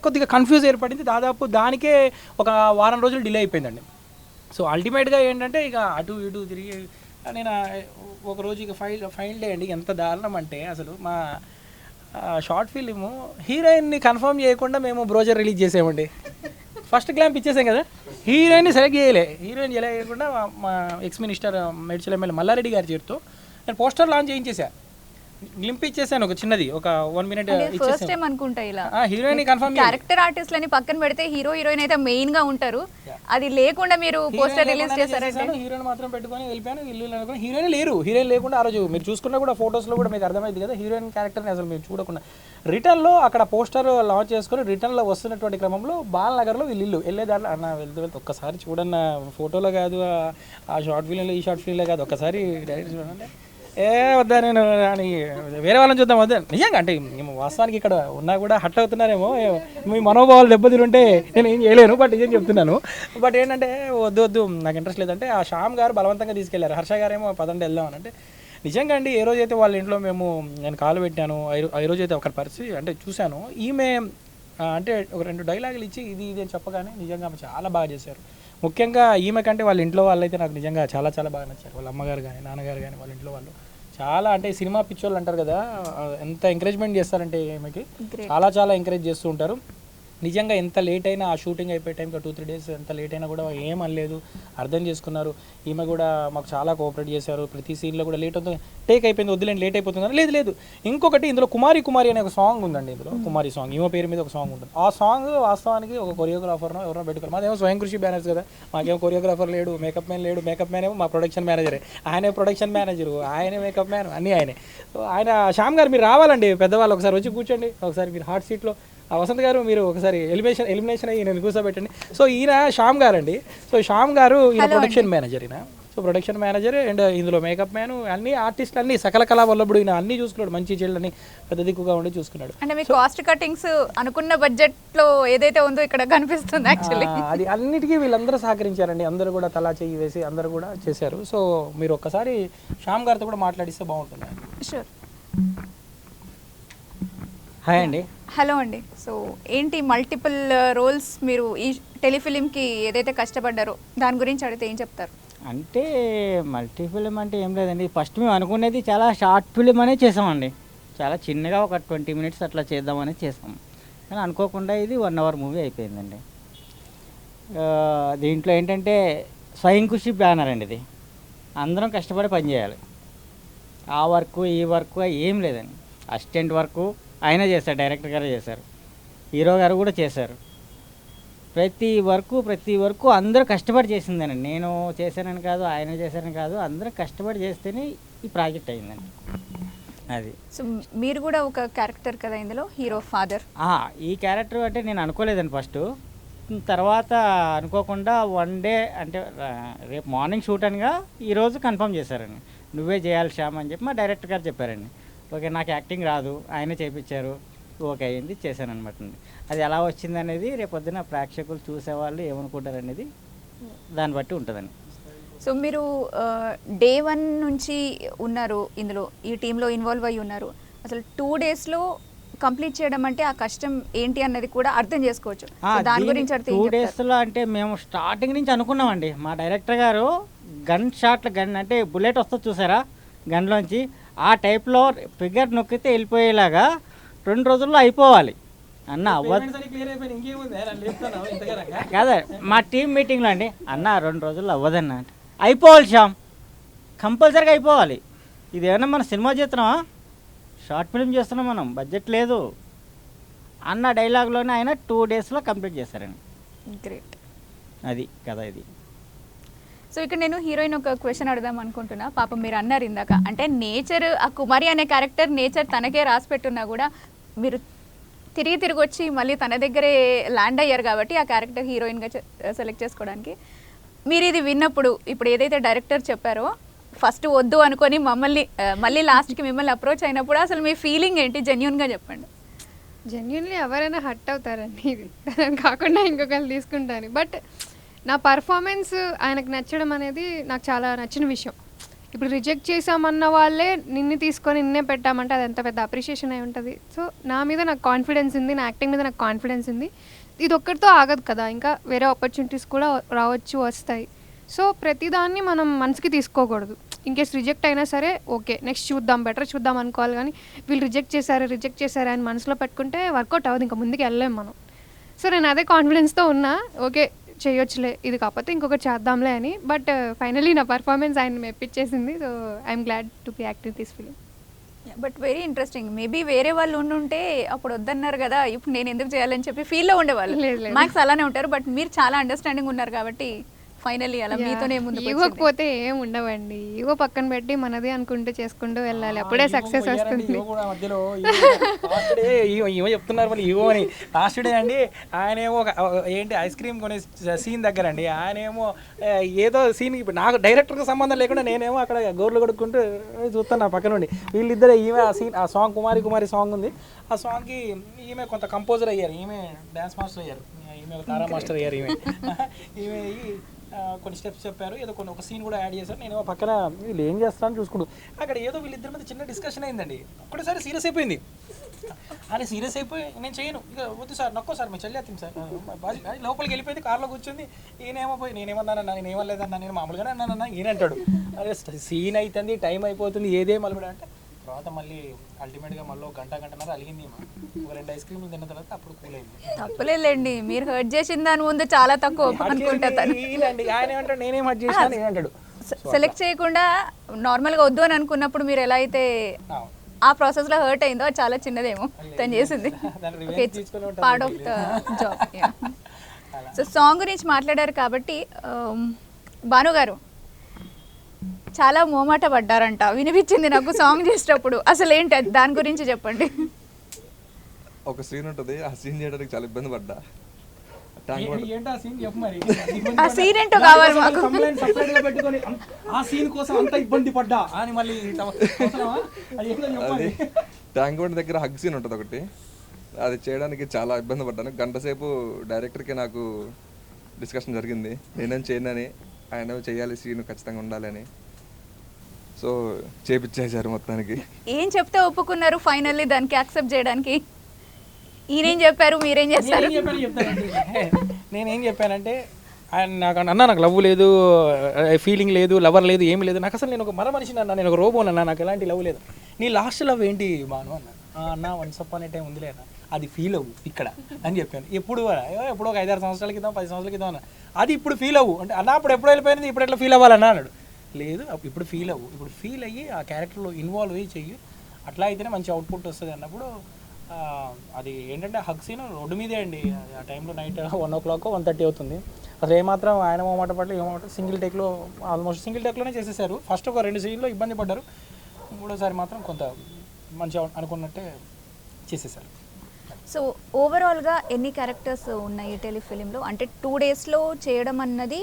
కొద్దిగా కన్ఫ్యూజ్ ఏర్పడింది. దాదాపు దానికే ఒక వారం రోజులు డిలే అయిపోయిందండి. సో అల్టిమేట్గా ఏంటంటే ఇక అటు ఇటు తిరిగి నేను ఒక రోజు ఇక ఫైనల్ డే అండి, ఎంత దారుణం అంటే అసలు మా షార్ట్ ఫిలిము హీరోయిన్ని కన్ఫర్మ్ చేయకుండా మేము బ్రోజర్ రిలీజ్ చేసామండి. ఫస్ట్ గ్లాంప్ ఇచ్చేసాం కదా, హీరోయిన్ని సెలెక్ట్ హీరోయిన్ చేయకుండా మా ex minister Medchal MLA Mallareddy గారి చేతితో నేను పోస్టర్ లాంచ్ చేయించేసా. గ్లింప్ ఇచ్చేసాను ఒక చిన్నది, ఒక 1 minute ఫస్ట్ టైం అనుకుంటా ఇలా హీరోయిన్ కన్ఫర్మ్. క్యారెక్టర్ ఆర్టిస్ట్లని పక్కన పెడితే హీరో హీరోయిన్ అయితే మెయిన్ గా ఉంటారు, అది లేకుండా మీరు పోస్టర్ రిలీజ్ చేశారంటే. హీరోయిన్ మాత్రం పెట్టుకొని వెళ్ళిపోయాను, ఇల్లు అనుకుని హీరోయిన్ లేరు. హీరోయిన్ లేకుండా ఆ రోజు మీరు చూసుకున్నా కూడా ఫొటోస్లో కూడా మీకు అర్థమైంది కదా, హీరోయిన్ క్యారెక్టర్ని అసలు మీరు చూడకుండా రిటర్న్లో అక్కడ పోస్టర్ లాంచ్ చేసుకొని రిటర్న్లో వస్తున్నటువంటి క్రమంలో బాలనగర్లో వీళ్ళు ఇల్లు వెళ్ళేదాంట్లో అన్న వెళ్తూ ఒక్కసారి చూడన్న, ఫోటోలో కాదు ఆ షార్ట్ ఫిలింలో ఈ షార్ట్ ఫిలింలో కాదు, ఒక్కసారి డైరెక్ట్ చూడండి. వద్దా నేను వేరే వాళ్ళని చూద్దాం వద్దా. నిజంగా అంటే మేము వాస్తవానికి ఇక్కడ ఉన్నా కూడా హట్ అవుతున్నారేమో, మీ మనోభావాలు దెబ్బతింటే నేను ఏం చేయలేను, బట్ ఏం చెప్తున్నాను. బట్ ఏంటంటే వద్దు నాకు ఇంట్రెస్ట్ లేదంటే ఆ శ్యామ్ గారు బలవంతంగా తీసుకెళ్లారు. హర్ష గారేమో పదండి వెళ్దాం అని అంటే నిజంగా అండి ఏ రోజైతే వాళ్ళ ఇంట్లో నేను కాలు పెట్టాను, ఈ రోజైతే ఒక పరిస్థితి అంటే చూశాను. ఈమె అంటే ఒక 2 డైలాగులు ఇచ్చి ఇది అని చెప్పగానే నిజంగా ఆమె చాలా బాగా చేశారు. ముఖ్యంగా ఈమె కంటే వాళ్ళ ఇంట్లో వాళ్ళైతే నాకు నిజంగా చాలా చాలా బాగా నచ్చారు. వాళ్ళ అమ్మగారు కానీ నాన్నగారు కానీ వాళ్ళ ఇంట్లో వాళ్ళు చాలా అంటే సినిమా పిచ్చోళ్ళు అంటారు కదా, ఎంత ఎంకరేజ్మెంట్ చేస్తారంటే ఈమెకి చాలా చాలా ఎంకరేజ్ చేస్తూ ఉంటారు. నిజంగా ఎంత లేట్ అయినా ఆ షూటింగ్ అయిపోయే టైంకి 2-3 days ఎంత లేట్ అయినా కూడా ఏం అనలేదు, అర్థం చేసుకున్నారు. ఈమె కూడా మాకు చాలా కోఆపరేట్ చేశారు. ప్రతి సీన్లో కూడా లేట్ అవుతుంది, టేక్ అయిపోయింది వద్దులేండి లేట్ అయిపోతుంది లేదు. ఇంకొకటి ఇందులో కుమారి అనే ఒక సాంగ్ ఉందండి, ఇందులో కుమారి సాంగ్ ఈమె పేరు మీద ఒక సాంగ్ ఉంటుంది. ఆ సాంగ్ వాస్తవానికి ఒక కొరియోగ్రాఫర్నో ఎవరో పెట్టుకోరు. మాదేమో స్వయం కృషి బ్యానర్స్ కదా, మాకేమో కొరియోగ్రాఫర్ లేడు, మేకప్ మ్యాన్ లేడు. మేకప్ మ్యాన్ ఏమో మా ప్రొడక్షన్ మేనేజరే, ఆయనే ప్రొడక్షన్ మేనేజరు, ఆయనే మేకప్ మ్యాన్, అన్నీ ఆయనే. సో ఆయన శ్యామ్ గారు మీరు రావాలండి, పెద్దవాళ్ళు ఒకసారి వచ్చి కూర్చోండి, ఒకసారి మీరు హాట్ సీట్లో. వసంత్ గారు మీరు ఒకసారి ఎలిమినేషన్ అయ్యి నేను కూర్చోబెట్టండి. సో ఈయన శ్యామ్ గారు అండి. సో శ్యామ్ గారు ఈయన ప్రొడక్షన్ మేనేజర్, ఈయన సో ప్రొడక్షన్ మేనేజర్ అండ్ ఇందులో మేకప్ మ్యాన్, అన్ని ఆర్టిస్టులు అన్ని సకల కళా వల్లభుడు ఈయన అన్ని చూసుకున్నాడు, మంచి చెల్లని పెద్ద దిక్కుగా ఉండి చూసుకున్నాడు. అంటే మీ కాస్ట్ కటింగ్స్ అనుకున్న బడ్జెట్ లో ఏదైతే ఉందో ఇక్కడ కనిపిస్తుంది యాక్చువల్లీ. అది అన్నిటికీ వీళ్ళందరూ సహకరించారండి, అందరూ కూడా తలా చెయ్యి వేసి అందరూ కూడా చేశారు. సో మీరు ఒక్కసారి శ్యామ్ గారితో కూడా మాట్లాడిస్తే బాగుంటుంది. షూర్. హాయ్ అండి. హలో అండి. సో ఏంటి మల్టిపుల్ రోల్స్ మీరు ఈ టెలిఫిలింకి ఏదైతే కష్టపడ్డారో దాని గురించి అడిగితే ఏం చెప్తారు? అంటే మల్టీ ఫిలిం అంటే ఏం లేదండి, ఫస్ట్ మేము అనుకునేది చాలా షార్ట్ ఫిలిం అనే చేసామండి, చాలా చిన్నగా ఒక 20 minutes అట్లా చేద్దామని చేసాం. కానీ అనుకోకుండా ఇది 1 hour మూవీ అయిపోయిందండి. దీంట్లో ఏంటంటే స్వయం కృషి బ్యానర్ అండి, ఇది అందరం కష్టపడి పనిచేయాలి. ఆ వర్క్ ఈ వర్క్ ఏం లేదండి, అసిస్టెంట్ వర్క్ ఆయన చేశారు, డైరెక్టర్ గారు చేశారు, హీరో గారు కూడా చేశారు. ప్రతి వర్క్ అందరూ కష్టపడి చేసిందేనండి, నేను చేశానని కాదు, ఆయన చేశానని కాదు, అందరూ కష్టపడి చేస్తేనే ఈ ప్రాజెక్ట్ అయిందండి. అది. సో మీరు కూడా ఒక క్యారెక్టర్ కదా ఇందులో, హీరో ఫాదర్. ఈ క్యారెక్టర్ అంటే నేను అనుకోలేదండి ఫస్ట్, తర్వాత అనుకోకుండా 1 day అంటే రేపు మార్నింగ్ షూట్ అనగా ఈరోజు కన్ఫర్మ్ చేశారండి, నువ్వే చేయాలి శ్యామ్ అని చెప్పి మా డైరెక్టర్ గారు చెప్పారండి. ఓకే, నాకు యాక్టింగ్ రాదు, ఆయన చేయించారు, ఓకే అయింది, చేశాను అనమాట. అది ఎలా వచ్చింది అనేది రేపొద్దున ప్రేక్షకులు చూసేవాళ్ళు ఏమనుకుంటారు అనేది దాన్ని బట్టి ఉంటుందండి. సో మీరు Day 1 నుంచి ఉన్నారు ఇందులో, ఈ టీంలో ఇన్వాల్వ్ అయ్యి ఉన్నారు. అసలు 2 daysలో కంప్లీట్ చేయడం అంటే ఆ కష్టం ఏంటి అన్నది కూడా అర్థం చేసుకోవచ్చు. దాని గురించి అడిగితే 2 daysలో అంటే మేము స్టార్టింగ్ నుంచి అనుకున్నామండి, మా డైరెక్టర్ గారు గన్ అంటే బుల్లెట్ వస్తుంది చూసారా గన్లోంచి, ఆ టైప్లో ఫిగర్ నొక్కితే వెళ్ళిపోయేలాగా 2 రోజుల్లో అయిపోవాలి అన్న. కాదా మా టీం మీటింగ్లో అండి, అన్న 2 రోజుల్లో అవ్వదన్న, అయిపోవాలి శ్యామ్, కంపల్సరీగా అయిపోవాలి. ఇది ఏమన్నా మన సినిమా చేస్తున్నామా, షార్ట్ ఫిల్మ్ చేస్తున్నాం మనం, బడ్జెట్ లేదు అన్న డైలాగ్లోనే ఆయన 2 daysలో కంప్లీట్ చేశారండి. గ్రేట్. అది కదా ఇది. సో ఇక్కడ నేను హీరోయిన్ ఒక క్వశ్చన్ అడదాం అనుకుంటున్నా. పాపం మీరు అన్నారు ఇందాక, అంటే నేచర్, ఆ కుమారి అనే క్యారెక్టర్ నేచర్ తనకే రాసి పెట్టున్నా కూడా మీరు తిరిగి వచ్చి మళ్ళీ తన దగ్గరే ల్యాండ్ అయ్యారు కాబట్టి ఆ క్యారెక్టర్ హీరోయిన్గా సెలెక్ట్ చేసుకోవడానికి. మీరు ఇది విన్నప్పుడు, ఇప్పుడు ఏదైతే డైరెక్టర్ చెప్పారో ఫస్ట్ వద్దు అనుకొని మళ్ళీ లాస్ట్కి మిమ్మల్ని అప్రోచ్ అయినప్పుడు అసలు మీ ఫీలింగ్ ఏంటి, జెన్యున్గా చెప్పండి. జెన్యున్లీ ఎవరైనా హట్ అవుతారండి, ఇది కాకుండా ఇంకొకరు తీసుకుంటాను. బట్ నా పర్ఫార్మెన్స్ ఆయనకు నచ్చడం అనేది నాకు చాలా నచ్చిన విషయం. ఇప్పుడు రిజెక్ట్ చేసామన్న వాళ్ళే నిన్ను తీసుకొని నిన్నే పెట్టామంటే అది ఎంత పెద్ద అప్రిషియేషన్ అయి ఉంటుంది. సో నా మీద నాకు కాన్ఫిడెన్స్ ఉంది, నా యాక్టింగ్ మీద నాకు కాన్ఫిడెన్స్ ఉంది. ఇది ఒక్కరితో ఆగదు కదా, ఇంకా వేరే ఆపర్చునిటీస్ కూడా రావచ్చు, వస్తాయి. సో ప్రతిదాన్ని మనం మనసుకి తీసుకోకూడదు. ఇన్కేస్ రిజెక్ట్ అయినా సరే ఓకే నెక్స్ట్ చూద్దాం బెటర్ చూద్దాం అనుకోవాలి, కానీ వీళ్ళు రిజెక్ట్ చేశారు అని మనసులో పెట్టుకుంటే వర్కౌట్ అవ్వదు, ఇంకా ముందుకు వెళ్ళలేం మనం. సో నేను అదే కాన్ఫిడెన్స్తో ఉన్నా, ఓకే చేయొచ్చులే ఇది కాకపోతే ఇంకొకటి చేద్దాంలే అని. బట్ ఫైనలీ నా పర్ఫార్మెన్స్ ఆయన మెప్పించేసింది. So I'm glad to be acting this film. But very interesting. Maybe వేరే వాళ్ళు ఉండుంటే అప్పుడు వద్దన్నారు కదా, ఇప్పుడు నేను ఎందుకు చేయాలని చెప్పి ఫీల్లో ఉండేవాళ్ళు. మ్యాక్స్ అలానే ఉంటారు, బట్ మీరు చాలా అండర్స్టాండింగ్ ఉన్నారు కాబట్టి ఫైనల్లీ అలా మీతోనే ముందు. ఇవ్వకపోతే ఏం ఉండవండి, ఇగో పక్కన పెట్టి మనది అనుకుంటూ చేసుకుంటూ వెళ్ళాలి, అప్పుడే సక్సెస్ వస్తుంది. మధ్యలో ఏమో చెప్తున్నారు మళ్ళీ ఇవో అని. లాస్ట్ డే అండి ఆయన ఏమో ఏంటి ఐస్ క్రీమ్ కొనే సీన్ దగ్గర అండి ఆయన ఏమో ఏదో సీన్ నాకు డైరెక్టర్కి సంబంధం లేకుండా నేనేమో అక్కడ గోర్లు కొడుకుంటూ చూస్తాను నా పక్కన నుండి. వీళ్ళిద్దరే ఈమె ఆ సీన్ ఆ సాంగ్ కుమారి సాంగ్ ఉంది, ఆ సాంగ్కి ఈమె కొంత కంపోజర్ అయ్యారు, ఈమె డ్యాన్స్ మాస్టర్ అయ్యారు, ఈమె తారా మాస్టర్ అయ్యారు. ఈమె కొన్ని స్టెప్స్ చెప్పారు, ఏదో కొన్ని ఒక సీన్ కూడా యాడ్ చేశారు. నేను పక్కన వీళ్ళు ఏం చేస్తాను చూసుకుంటూ అక్కడ ఏదో వీళ్ళిద్దరి మీద చిన్న డిస్కషన్ అయిందండి. ఒక్కడేసారి సీరియస్ అయిపోయింది. అని సీరియస్ అయిపోయి నేను చేయను ఇక వద్దు సార్ నక్కో సార్ మీ చెల్లి ఎత్తింది సార్ లోపలికి వెళ్ళిపోయింది, కార్లో కూర్చుంది. ఈయనేమో పోయి నేనేమన్నానన్నా నేను ఏమలేదన్నా నేను మామూలుగానే అన్నానన్నా ఈయనంటాడు. అరే సీన్ అవుతుంది టైం అయిపోతుంది ఏదే మళ్ళీ అంటే తర్వాత మళ్ళీ అల్టిమేట్గా మళ్ళీ గంటన్నర అలిగింది. ఒక 2 ఐస్ క్రీమ్లు తిన్న తర్వాత అప్పుడు కూల్ అయింది. తప్పలేదండి, మీరు హర్ట్ చేసిన దాని ముందు చాలా తక్కువ అనుకుంటా. ఆయన ఏమంటాడు నేనేం హర్ట్ చేసినా నేనంటాడు. సెలెక్ట్ చేయకుండా నార్మల్గా వద్దు అని అనుకున్నప్పుడు మీరు ఎలా అయితే ఆ ప్రాసెస్లో హర్ట్ అయిందో అది చాలా చిన్నదేమో తను చేసింది, part of the job. So song గురించి మాట్లాడారు కాబట్టి భాను గారు చాలా మోమాట పడ్డారంట వినిపించింది నాకు సాంగ్ చేసేటప్పుడు. అసలు ఏంటి దాని గురించి చెప్పండి. ఒక సీన్ ఉంటుంది, ఆ సీన్ చేయడానికి చాలా ఇబ్బంది పడ్డా. ఆ సీన్ ఏంటో కావాలి మాకు. ఆ సీన్ కోసం అంత ఇబ్బంది పడ్డా అని మళ్ళీ అది ట్యాంక్ బండ్ దగ్గర హగ్ సీన్ ఉంటుంది ఒకటి, అది చేయడానికి చాలా ఇబ్బంది పడ్డాను. గంట సేపు డైరెక్టర్కి నాకు డిస్కషన్ జరిగింది, నేనేం చేయనని, ఆయన చేయాలి సీన్ ఖచ్చితంగా ఉండాలి అని. సో చేపించేశారు మొత్తానికి. ఏం చెప్తే ఒప్పుకున్నారు ఫైనల్లీ దానికి యాక్సెప్ట్ చేయడానికి? ఈయనేం చెప్పారు మీరేం చేస్తారు? నేనేం చెప్పానంటే ఆయన నాకు నాకు లవ్ లేదు, ఫీలింగ్ లేదు, లవర్ లేదు, ఏమి లేదు నాకు. అసలు నేను ఒక మనిషిని అన్నా, నేను ఒక రోబోని అన్నా, నాకు ఎలాంటి లవ్ లేదు. నీ లాస్ట్ లవ్ ఏంటి బాను అన్నా. అన్న వన్స్ అపాన్ ఏ టైం ఉందిలే అన్న, అది ఫీల్ అవ్వు ఇక్కడ అని చెప్పాను. ఎప్పుడు ఒక 5-6 సంవత్సరాల క్రితం 10 సంవత్సరాల క్రితం అన్న, అది ఇప్పుడు ఫీల్ అవ్వు అంటే అన్న అప్పుడు ఎప్పుడు వెళ్ళిపోయింది ఇప్పుడు ఎట్లా ఫీల్ అవ్వాలన్నా అన్నాడు. లేదు ఇప్పుడు ఫీల్ అవ్వు, ఇప్పుడు ఫీల్ అయ్యి ఆ క్యారెక్టర్లో ఇన్వాల్వ్ అయ్యి చెయ్యి, అట్లా అయితేనే మంచి అవుట్పుట్ వస్తుంది అన్నప్పుడు అది ఏంటంటే హగ్ సీన్ రోడ్డు మీదే అండి. ఆ టైంలో నైట్ 1 o'clock 1:30 అవుతుంది. అసలు ఏమాత్రం ఆయన మాట పట్ల ఏమాట సింగిల్ టేక్లో ఆల్మోస్ట్ సింగిల్ టేక్లోనే చేసేసారు. ఫస్ట్ ఒక 2 సీన్లో ఇబ్బంది పడ్డారు, 3వసారి మాత్రం కొంత మంచిగా అనుకున్నట్టే చేసేసారు. సో ఓవరాల్గా ఎన్ని క్యారెక్టర్స్ ఉన్నాయి ఈ టెలిఫిలింలో? అంటే 2 daysలో చేయడం అన్నది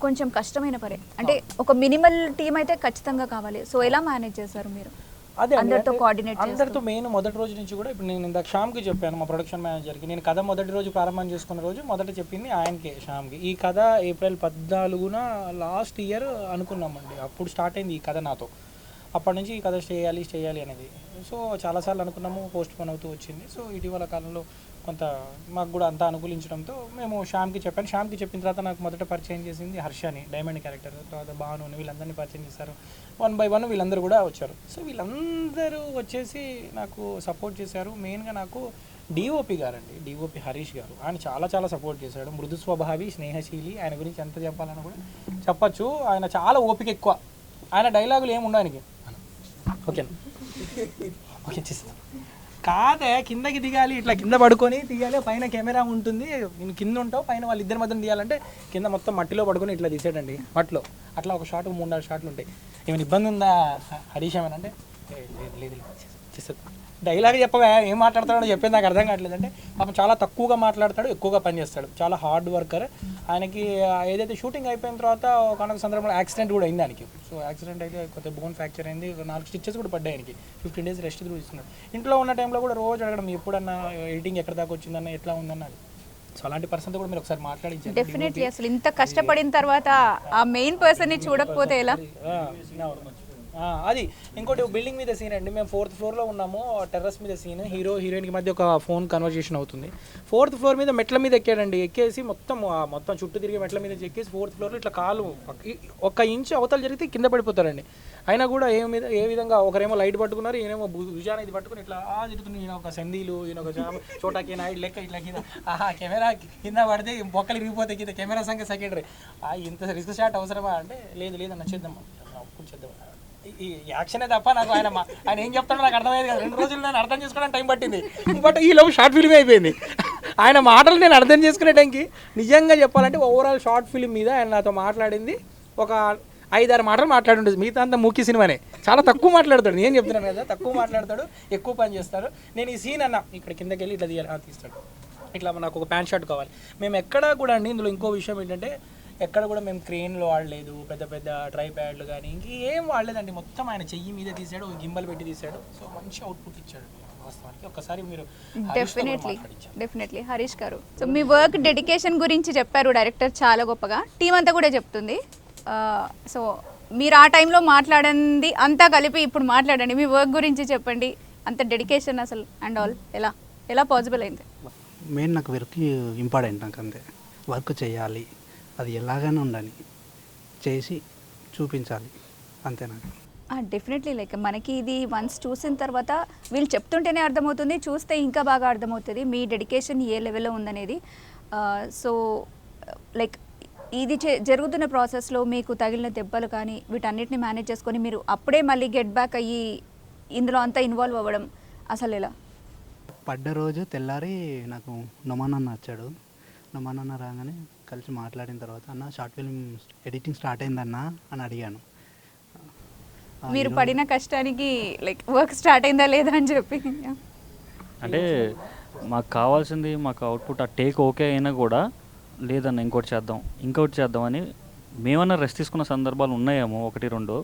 కొంచెం కష్టమైన పని, అంటే ఒక మినిమల్ టీం అయితే ఖచ్చితంగా కావాలి. సో ఎలా మేనేజ్ చేశారు మీరు? అదే అందరితో కోఆర్డినేట్ అందరితో మెయిన్ మొదటి రోజు నుంచి కూడా ఇప్పుడు నేను ఇందాక శ్యామ్కి చెప్పాను, మా ప్రొడక్షన్ మేనేజర్కి. నేను కథ మొదటి రోజు ప్రారంభం చేసుకున్న రోజు మొదట చెప్పింది ఆయనకే, శ్యామ్కి. ఈ కథ April 14న లాస్ట్ ఇయర్ అనుకున్నామండి, అప్పుడు స్టార్ట్ అయింది ఈ కథ నాతో. అప్పటి నుంచి ఈ కథ చేయాలి అనేది. సో చాలాసార్లు అనుకున్నాము, పోస్ట్ పోన్ అవుతూ వచ్చింది. సో ఇటీవల కాలంలో కొంత మాకు కూడా అంతా అనుకూలించడంతో మేము శ్యామ్కి చెప్పాను. శ్యామ్కి చెప్పిన తర్వాత నాకు మొదట పరిచయం చేసింది హర్షని, డైమండ్ క్యారెక్టర్. తర్వాత భానుని, వీళ్ళందరినీ పరిచయం చేశారు. 1 by 1 వీళ్ళందరూ కూడా వచ్చారు. సో వీళ్ళందరూ వచ్చేసి నాకు సపోర్ట్ చేశారు. మెయిన్గా నాకు డిఓపి గారండి, డిఓపి హరీష్ గారు, ఆయన చాలా సపోర్ట్ చేశాడు. మృదు స్వభావి, స్నేహశీలి, ఆయన గురించి ఎంత చెప్పాలని కూడా చెప్పచ్చు. ఆయన చాలా ఓపిక ఎక్కువ, ఆయన డైలాగులు ఏమి ఉండవు ఆయనకి. ఓకేనా, ఓకే చేస్తాను. కాదే కిందకి దిగాలి, ఇట్లా కింద పడుకొని తీయాలి, పైన కెమెరా ఉంటుంది, నేను కింద ఉంటావు, పైన వాళ్ళిద్దరి మధ్యన తీయాలంటే కింద మొత్తం మట్టిలో పడుకొని ఇట్లా తీసాడండి. మట్టిలో అట్లా ఒక షాట్ 3-4 షాట్లు ఉంటాయి. ఏమైనా ఇబ్బంది ఉందా హరీష్ ఏమనంటే లేదు చేసేది. డైలాగ్ చెప్పవా ఏం మాట్లాడతాడో చెప్పేది నాకు అర్థం కావట్లేదు. అంటే పాపం చాలా తక్కువగా మాట్లాడతాడు, ఎక్కువగా పనిచేస్తాడు, చాలా హార్డ్ వర్కర్. ఆయనకి ఏదైతే షూటింగ్ అయిపోయిన తర్వాత ఒక సందర్భంలో యాక్సిడెంట్ కూడా అయింది ఆయనకి. సో యాక్సిడెంట్ అయితే కొద్దిగా బోన్ ఫ్రాక్చర్ అయింది, 4 stitches కూడా పడ్డాయి ఆయనకి. 15 days రెస్ట్ తీసుకున్నాడు. ఇంట్లో ఉన్న టైంలో కూడా రోజు అడగడం ఎప్పుడన్నా ఎడిటింగ్ ఎక్కడ దాకా వచ్చిందన్న, ఎట్లా ఉందన్నది. సో అలాంటి పర్సన్తో కూడా మీరు ఒకసారి మాట్లాడించారు. డెఫినెట్లీ. అసలు ఇంత కష్టపడిన తర్వాత ఆ మెయిన్ పర్సన్ని చూడకపోతే ఎలా? అది ఇంకోటి బిల్డింగ్ మీద సీన్ అండి. మేము 4th ఫ్లోర్లో ఉన్నాము, టెర్రస్ మీద సీన్. హీరో హీరోయిన్కి మధ్య ఒక ఫోన్ కన్వర్జేషన్ అవుతుంది. 4th ఫ్లోర్ మీద మెట్ల మీద ఎక్కాడండి. ఎక్కేసి మొత్తం చుట్టూ తిరిగి మెట్ల మీద ఎక్కేసి 4th ఫ్లోర్లో ఇట్లా కాలు 1 ఇంచు అవతల జరిగితే కింద పడిపోతారండి. అయినా కూడా ఏ విధంగా ఒకరేమో లైట్ పట్టుకున్నారు, ఈయనేమో భుజాన ఇది పట్టుకుని ఇట్లా తిరుగుతుంది. ఈయన ఒక సందీలు, ఈయన ఒక చోటాకి నాయుడు లెక్క ఇట్లా కింద కెమెరా కింద పడితే బొక్కలు విరిగిపోతే కింద కెమెరా సంఖ్య సెకండరీ. ఇంత రిస్క్ షాట్ అవసరమా అంటే లేదన్న చేద్దాం చేద్దాం. ఈ యాక్షనే తప్ప నాకు ఆయన ఏం చెప్తాడో నాకు అర్థమయ్యేది కదా. 2 రోజులు నేను అర్థం చేసుకోవడానికి టైం పట్టింది. బట్ ఈ లోపు షార్ట్ ఫిల్మ్ అయిపోయింది. ఆయన మాటలు నేను అర్థం చేసుకునే టైంకి నిజంగా చెప్పాలంటే ఓవరాల్ షార్ట్ ఫిల్మ్ మీద ఆయన నాతో మాట్లాడింది ఒక 5-6 మాటలు మాట్లాడుంటుంది. మిగతా అంతా మూకీ సినిమానే. చాలా తక్కువ మాట్లాడతాడు. నేను చెప్తున్నాను కదా, తక్కువ మాట్లాడతాడు, ఎక్కువ పని చేస్తాడు. నేను ఈ సీన్ అన్న ఇక్కడ కిందకి వెళ్ళి ఇట్లా తీయాలి, తీస్తాడు. ఇట్లా నాకు ఒక ప్యాంట్ షర్ట్ కావాలి. మేము ఎక్కడా కూడా అండి, ఇందులో ఇంకో విషయం ఏంటంటే ఎక్కడ కూడా మేము క్రెయిన్లో వాడలేదు, పెద్ద పెద్ద ట్రైప్యాడ్లు కానీ ఇంకేం వాడలేదండి. మొత్తం ఆయన చెయ్యి మీద తీసాడు, గింబల్ పెట్టి తీసాడు. సో మంచి అవుట్పుట్ ఇచ్చాడు వాస్తవానికి. ఒక్కసారి మీరు డెఫినెట్లీ హరీష్ గారు, సో మీ వర్క్ డెడికేషన్ గురించి చెప్పారు డైరెక్టర్ చాలా గొప్పగా, టీం అంతా కూడా చెప్తుంది. సో మీరు ఆ టైంలో మాట్లాడింది అంతా కలిపి ఇప్పుడు మాట్లాడండి. మీ వర్క్ గురించి చెప్పండి. అంత డెడికేషన్ అసలు అండ్ ఆల్ ఎలా పాసిబుల్ అయింది? మెయిన్ నాకు వర్క్ ఇంపార్టెంట్. నాకు అంతే, వర్క్ చేయాలి, అది ఎలాగైనా ఉండాలి, చేసి చూపించాలి, అంతే నాకు. డెఫినెట్లీ లైక్ మనకి ఇది వన్స్ చూసిన తర్వాత వీళ్ళు చెప్తుంటేనే అర్థమవుతుంది, చూస్తే ఇంకా బాగా అర్థమవుతుంది మీ డెడికేషన్ ఏ లెవెల్లో ఉందనేది. సో లైక్ ఇది జరుగుతున్న ప్రాసెస్లో మీకు తగిలిన దెబ్బలు కానీ వీటన్నిటిని మేనేజ్ చేసుకొని మీరు అప్పుడే మళ్ళీ గెట్ బ్యాక్ అయ్యి ఇందులో అంతా ఇన్వాల్వ్ అవ్వడం అసలు ఎలా? పడ్డ రోజు తెల్లారి నాకు నొమానన్న వచ్చాడు. నొమానన్న రాగానే కలిసి మాట్లాడిన తర్వాత, అన్న షార్ట్ ఫిల్మ్ ఎడిటింగ్ స్టార్ట్ అయిందన్నా అని అడిగాను. మీరు పడిన కష్టానికి లైక్ వర్క్ స్టార్ట్ అయిందా లేదా అని చెప్పి. అంటే మాకు కావాల్సింది మాకు అవుట్పుట్ ఆ టేక్ ఓకే అయినా కూడా లేదన్న ఇంకోటి చేద్దాం అని మేమన్నా రెస్ట్ తీసుకున్న సందర్భాలు ఉన్నాయేమో 1-2.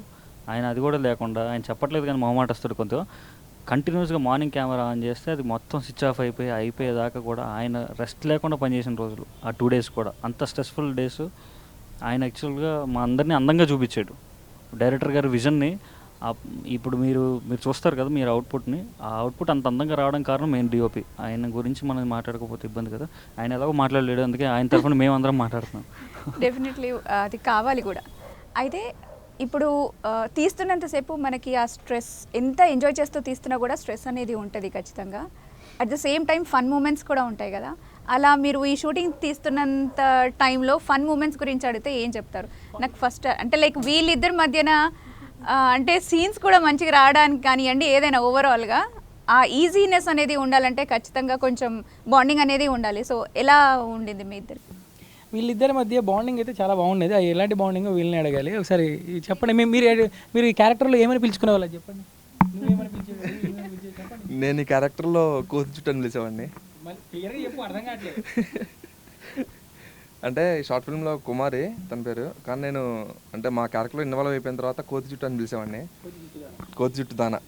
ఆయన అది కూడా లేకుండా, ఆయన చెప్పట్లేదు కానీ మొహమాట వస్తాడు కొంచెం. కంటిన్యూస్గా మార్నింగ్ కెమెరా ఆన్ చేస్తే అది మొత్తం స్విచ్ ఆఫ్ అయిపోయేదాకా కూడా ఆయన రెస్ట్ లేకుండా పనిచేసిన రోజులు ఆ 2 డేస్ కూడా. అంత స్ట్రెస్ఫుల్ డేస్ ఆయన యాక్చువల్గా మా అందరినీ అందంగా చూపించాడు. డైరెక్టర్ గారి విజన్ని ఇప్పుడు మీరు చూస్తారు కదా మీరు అవుట్పుట్ని, ఆ అవుట్పుట్ అంత అందంగా రావడం కారణం మెయిన్ డిఓపి. ఆయన గురించి మనం మాట్లాడకపోతే ఇబ్బంది కదా. ఆయన ఎలాగో మాట్లాడలేడు, అందుకే ఆయన తరఫున మేమందరం మాట్లాడుతున్నాం. డెఫినెట్లీ అది కావాలి కూడా. అయితే ఇప్పుడు తీస్తున్నంతసేపు మనకి ఆ స్ట్రెస్ ఎంత ఎంజాయ్ చేస్తూ తీస్తున్నా కూడా స్ట్రెస్ అనేది ఉంటుంది ఖచ్చితంగా. At the same time fun moments కూడా ఉంటాయి కదా. అలా మీరు ఈ షూటింగ్ తీస్తున్నంత టైంలో ఫన్ మూమెంట్స్ గురించి అడిగితే ఏం చెప్తారు? నాకు ఫస్ట్ అంటే లైక్ వీళ్ళిద్దరి మధ్యన అంటే సీన్స్ కూడా మంచిగా రావడానికి కానివ్వండి, ఏదైనా ఓవరాల్గా ఆ ఈజీనెస్ అనేది ఉండాలంటే ఖచ్చితంగా కొంచెం బాండింగ్ అనేది ఉండాలి. సో ఎలా ఉండింది మీ ఇద్దరు? వీళ్ళిద్దరి మధ్య బాండింగ్ అయితే చాలా బాగుండేది. అది ఎలాంటి బాండింగ్ వీళ్ళని అడగాలి. ఒకసారి చెప్పండి, మీరు ఈ క్యారెక్టర్లో ఏమని పిలుచుకునే వాళ్ళు చెప్పండి. నేను ఈ క్యారెక్టర్లో కోతి చుట్టూ అని పిలిచేవాడిని. అంటే షార్ట్ ఫిల్మ్లో కుమారి తన పేరు, కానీ నేను అంటే మా క్యారెక్టర్లో ఇన్వాల్వ్ అయిపోయిన తర్వాత కోతి చుట్టూ అని పిలిచేవాడిని. కోతి చుట్టు దానా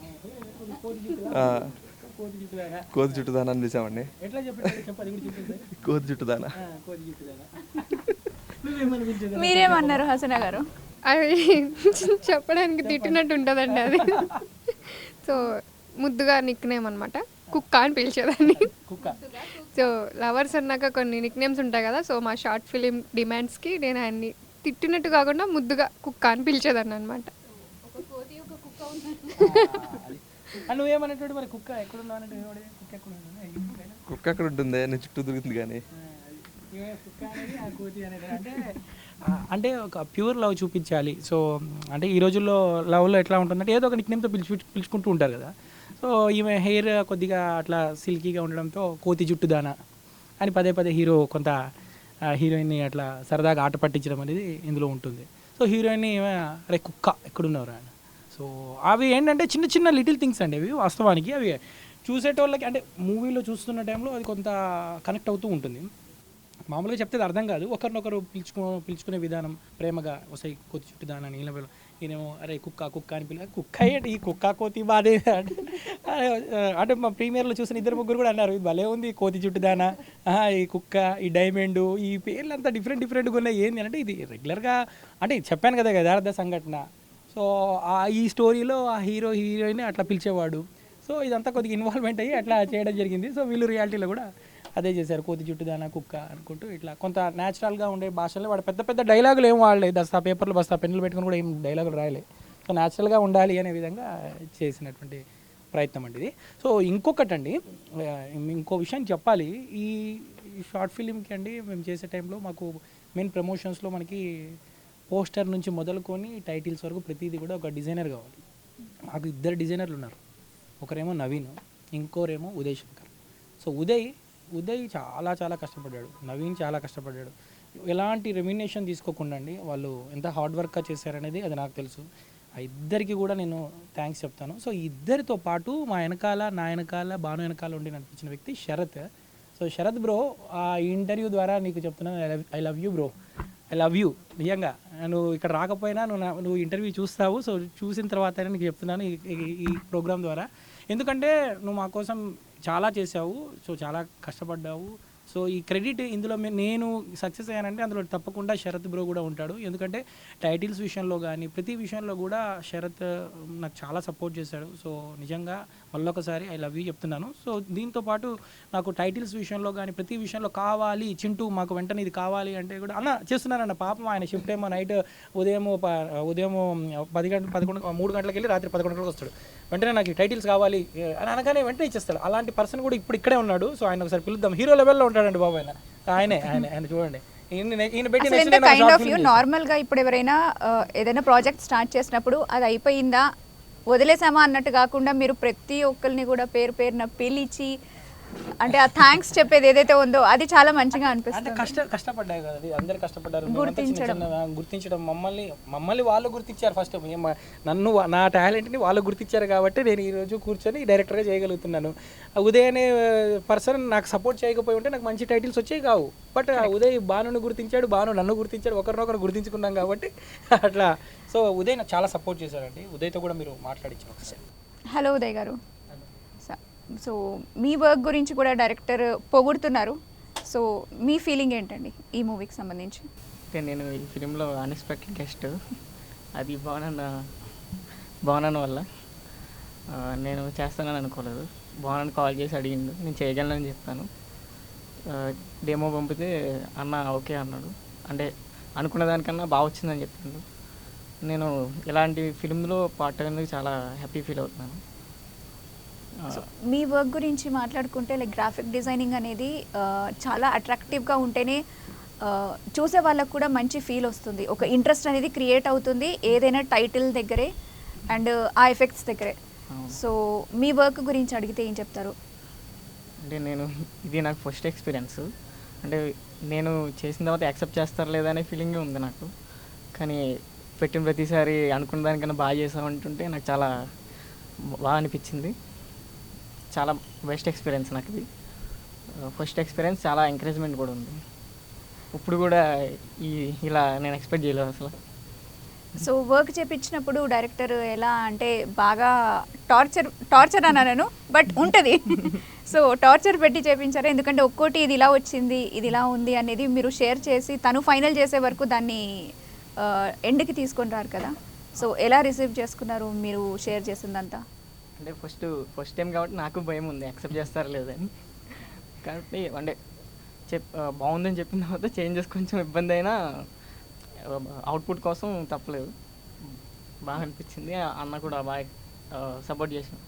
అని పిలిచేవాడిని. కోతి చుట్టు దానా. మీరేమన్నారు హసన గారు? అది చెప్పడానికి తిట్టినట్టు ఉంటుందండి అది. సో ముద్దుగా నిక్నేమ్ అనమాట, కుక్క అని పిలిచేదాన్ని. సో లవర్స్ అన్నాక కొన్ని నిక్నేమ్స్ ఉంటాయి కదా. సో మా షార్ట్ ఫిలిం డిమాండ్స్కి నేను ఆయన్ని తిట్టినట్టు కాకుండా ముద్దుగా కుక్క అని పిలిచేదాన్ని అనమాట. నువ్వేమన్నట్టు మరి కుక్క ఎక్కడ కుక్క ఎక్కడ ఉంటుంది, నేను చుట్టూ తిరుగుతుంది కానీ. అంటే ఒక ప్యూర్ లవ్ చూపించాలి. సో అంటే ఈ రోజుల్లో లవ్లో ఎట్లా ఉంటుందంటే ఏదో ఒక నిక్నేమ్తో పిలుచుకుంటూ ఉంటారు కదా. సో ఈమె హెయిర్ కొద్దిగా అట్లా సిల్కీగా ఉండడంతో కోతి జుట్టుదానా అని పదే హీరో కొంత హీరోయిన్ని అట్లా సరదాగా ఆట పట్టించడం అనేది ఇందులో ఉంటుంది. సో హీరోయిన్ని అరే కుక్క ఎక్కడున్నారు అని. సో అవి ఏంటంటే చిన్న లిటిల్ థింగ్స్ అండి. అవి వాస్తవానికి అవి చూసేటోళ్ళకి అంటే మూవీలో చూస్తున్న టైంలో అది కొంత కనెక్ట్ అవుతూ ఉంటుంది. మామూలుగా చెప్తే అర్థం కాదు. ఒకరినొకరు పిలుచుకునే విధానం ప్రేమగా వస్తాయి. కోతి చుట్టుదానా నీళ్ళ ఈయనేమో అరే కుక్క అని కుక్క ఏంటి ఈ కుక్క కోతి బాధే అంటే మా ప్రీమియర్లో చూసిన 2-3 కూడా అన్నారు, ఇది భలే ఉంది కోతి చుట్టుదానా, ఈ కుక్క, ఈ డైమండ్, ఈ పేర్లు అంతా డిఫరెంట్గా ఉన్నాయి. ఏంది అంటే ఇది రెగ్యులర్గా అంటే చెప్పాను కదా యథార్థ సంఘటన. సో సో ఈ స్టోరీలో ఆ హీరో హీరోయిన్ అట్లా పిలిచేవాడు. సో ఇదంతా కొద్దిగా ఇన్వాల్వ్మెంట్ అయ్యి అట్లా చేయడం జరిగింది. సో వీళ్ళు రియాలిటీలో కూడా అదే చేశారు, కోతి జుట్టు దానా కుక్క అనుకుంటూ ఇట్లా కొంత న్యాచురల్గా ఉండే భాషలో వాడు పెద్ద పెద్ద డైలాగులు ఏం వాడలేదు, దస్తా పేపర్లు బస్తా పెన్నులు పెట్టుకుని కూడా ఏం డైలాగులు రాయలేదు. సో న్యాచురల్గా ఉండాలి అనే విధంగా చేసినటువంటి ప్రయత్నం అండి ఇది. సో ఇంకొకటండి, ఇంకో విషయం చెప్పాలి. ఈ షార్ట్ ఫిలింకి అండి మేము చేసే టైంలో మాకు మెయిన్ ప్రమోషన్స్లో మనకి పోస్టర్ నుంచి మొదలుకొని టైటిల్స్ వరకు ప్రతిదీ కూడా ఒక డిజైనర్ కావాలి. మాకు 2 డిజైనర్లు ఉన్నారు. ఒకరేమో నవీన్, ఇంకోరేమో ఉదయ్ శంకర్. సో ఉదయ్ చాలా చాలా కష్టపడ్డాడు, నవీన్ చాలా కష్టపడ్డాడు. ఎలాంటి రెమ్యునేషన్ తీసుకోకుండా అండి వాళ్ళు ఎంత హార్డ్ వర్క్గా చేశారనేది అది నాకు తెలుసు. ఆ ఇద్దరికి కూడా నేను థ్యాంక్స్ చెప్తాను. సో ఇద్దరితో పాటు మా వెనకాల, నా వెనకాల, భాను వెనకాల ఉండి నడిపించిన వ్యక్తి శరత్. సో శరత్ బ్రో, ఆ ఇంటర్వ్యూ ద్వారా నీకు చెప్తున్నాను, I love you bro, I love you. నిజంగా నువ్వు ఇక్కడ రాకపోయినా నువ్వు ఇంటర్వ్యూ చూస్తావు. సో చూసిన తర్వాత నీకు చెప్తున్నాను ఈ ప్రోగ్రామ్ ద్వారా, ఎందుకంటే నువ్వు మా కోసం చాలా చేసావు, సో చాలా కష్టపడ్డావు. సో ఈ క్రెడిట్ ఇందులో నేను సక్సెస్ అయ్యానంటే అందులో తప్పకుండా శరత్ బ్రో కూడా ఉంటాడు. ఎందుకంటే టైటిల్స్ విషయంలో కానీ ప్రతి విషయంలో కూడా శరత్ నాకు చాలా సపోర్ట్ చేశాడు. సో నిజంగా మళ్ళొకసారి ఐ లవ్ యూ చెప్తున్నాను. సో దీంతో పాటు నాకు టైటిల్స్ విషయంలో కానీ ప్రతి విషయంలో కావాలి చింటూ, మాకు వెంటనే ఇది కావాలి అంటే కూడా అన్న చేస్తున్నానన్న. పాపం ఆయన షిఫ్ట్ ఏమో నైట్ ఉదయం 10 గంటలు 3 గంటలకు వెళ్ళి రాత్రి 11 గంటలకు వస్తాడు. వెంటనే నాకు టైటిల్స్ కావాలి అని అనగానే వెంటనే ఇచ్చేస్తాడు. అలాంటి పర్సన్ కూడా ఇప్పుడు ఇక్కడే ఉన్నాడు. సో ఆయన ఒకసారి పిలుద్దాం. హీరో లెవెల్లో ఉంటాడండి బాబు ఆయన. ఆయన చూడండి, ఈయన పెట్టి నార్మల్గా ఇప్పుడు ఎవరైనా ఏదైనా ప్రాజెక్ట్ స్టార్ట్ చేసినప్పుడు అది అయిపోయిందా వదిలేసామా అన్నట్టు కాకుండా మీరు ప్రతి ఒక్కరిని కూడా పేరు పేరున పిలిచి అంటే ఆ థ్యాంక్స్ చెప్పేది ఏదైతే ఉందో అది చాలా మంచిగా అనిపిస్తుంది. అంటే కష్టపడ్డాయి కదా, అది అందరు కష్టపడ్డారు. గుర్తించడం మమ్మల్ని వాళ్ళు గుర్తించారు. ఫస్ట్ నన్ను, నా టాలెంట్ని వాళ్ళు గుర్తించారు కాబట్టి నేను ఈరోజు కూర్చొని డైరెక్టర్గా చేయగలుగుతున్నాను. ఉదయ్ అనే పర్సన్ నాకు సపోర్ట్ చేయకపోయి ఉంటే నాకు మంచి టైటిల్స్ వచ్చేవి కావు. బట్ ఉదయ్ భానుని గుర్తించాడు, భాను నన్ను గుర్తించాడు, ఒకరినొకరు గుర్తించుకున్నాం కాబట్టి అట్లా. సో ఉదయ్ నాకు చాలా సపోర్ట్ చేశారండి. ఉదయ్తో కూడా మీరు మాట్లాడించారు ఒకసారి. హలో ఉదయ్ గారు. సో మీ వర్క్ గురించి కూడా డైరెక్టర్ పొగుడుతున్నారు. సో మీ ఫీలింగ్ ఏంటండి ఈ మూవీకి సంబంధించి? అంటే నేను ఈ ఫిలింలో అన్ఎక్స్పెక్టెడ్ గెస్ట్, అది బాగున్నాను వల్ల నేను చేస్తానని అనుకోలేదు. బాగున్నాను కాల్ చేసి అడిగిండు, నేను చేయగలనని చెప్పాను. డెమో పంపితే అన్న ఓకే అన్నాడు. అంటే అనుకున్న దానికన్నా బాగా వచ్చిందని చెప్పిండు. నేను ఇలాంటి ఫిలింలో పార్ట్ అయినందుకు చాలా హ్యాపీ ఫీల్ అవుతున్నాను. మీ వర్క్ గురించి మాట్లాడుకుంటే లైక్ గ్రాఫిక్ డిజైనింగ్ అనేది చాలా అట్రాక్టివ్గా ఉంటేనే చూసే వాళ్ళకు కూడా మంచి ఫీల్ వస్తుంది, ఒక ఇంట్రెస్ట్ అనేది క్రియేట్ అవుతుంది ఏదైనా టైటిల్ దగ్గరే అండ్ ఆ ఎఫెక్ట్స్ దగ్గరే. సో మీ వర్క్ గురించి అడిగితే ఏం చెప్తారు? అంటే ఇది నాకు ఫస్ట్ ఎక్స్పీరియన్స్. అంటే నేను చేసిన తర్వాత యాక్సెప్ట్ చేస్తారు లేదా అనే ఫీలింగే ఉంది నాకు. కానీ పెట్టిన ప్రతిసారి అనుకున్న దానికన్నా బాగా చేసామంటుంటే నాకు చాలా బాగా అనిపించింది. చాలా బెస్ట్ ఎక్స్పీరియన్స్ నాకు ఇది. ఫస్ట్ ఎక్స్పీరియన్స్, చాలా ఎంకరేజ్మెంట్ కూడా ఉంది. ఇప్పుడు కూడా ఇలా నేను ఎక్స్పెక్ట్ చేయలేదు అసలు. సో వర్క్ చేపించినప్పుడు డైరెక్టర్ ఎలా అంటే బాగా టార్చర్ అన్నాను బట్ ఉంటుంది. సో టార్చర్ పెట్టి చేపించారు, ఎందుకంటే ఒక్కోటి ఇది ఇలా వచ్చింది, ఇది ఇలా ఉంది అనేది మీరు షేర్ చేసి తను ఫైనల్ చేసే వరకు దాన్ని ఎండ్కి తీసుకొని రారు కదా. సో ఎలా రిసీవ్ చేసుకున్నారు మీరు షేర్ చేసిందంతా? అంటే ఫస్ట్ టైం కాబట్టి నాకు భయం ఉంది యాక్సెప్ట్ చేస్తారా లేదని. కాబట్టి అంటే బాగుందని చెప్పిన తర్వాత చేంజెస్ కొంచెం ఇబ్బంది అయినా అవుట్పుట్ కోసం తప్పలేదు, బాగా అనిపించింది. అన్న కూడా బాగా సపోర్ట్ చేసాను.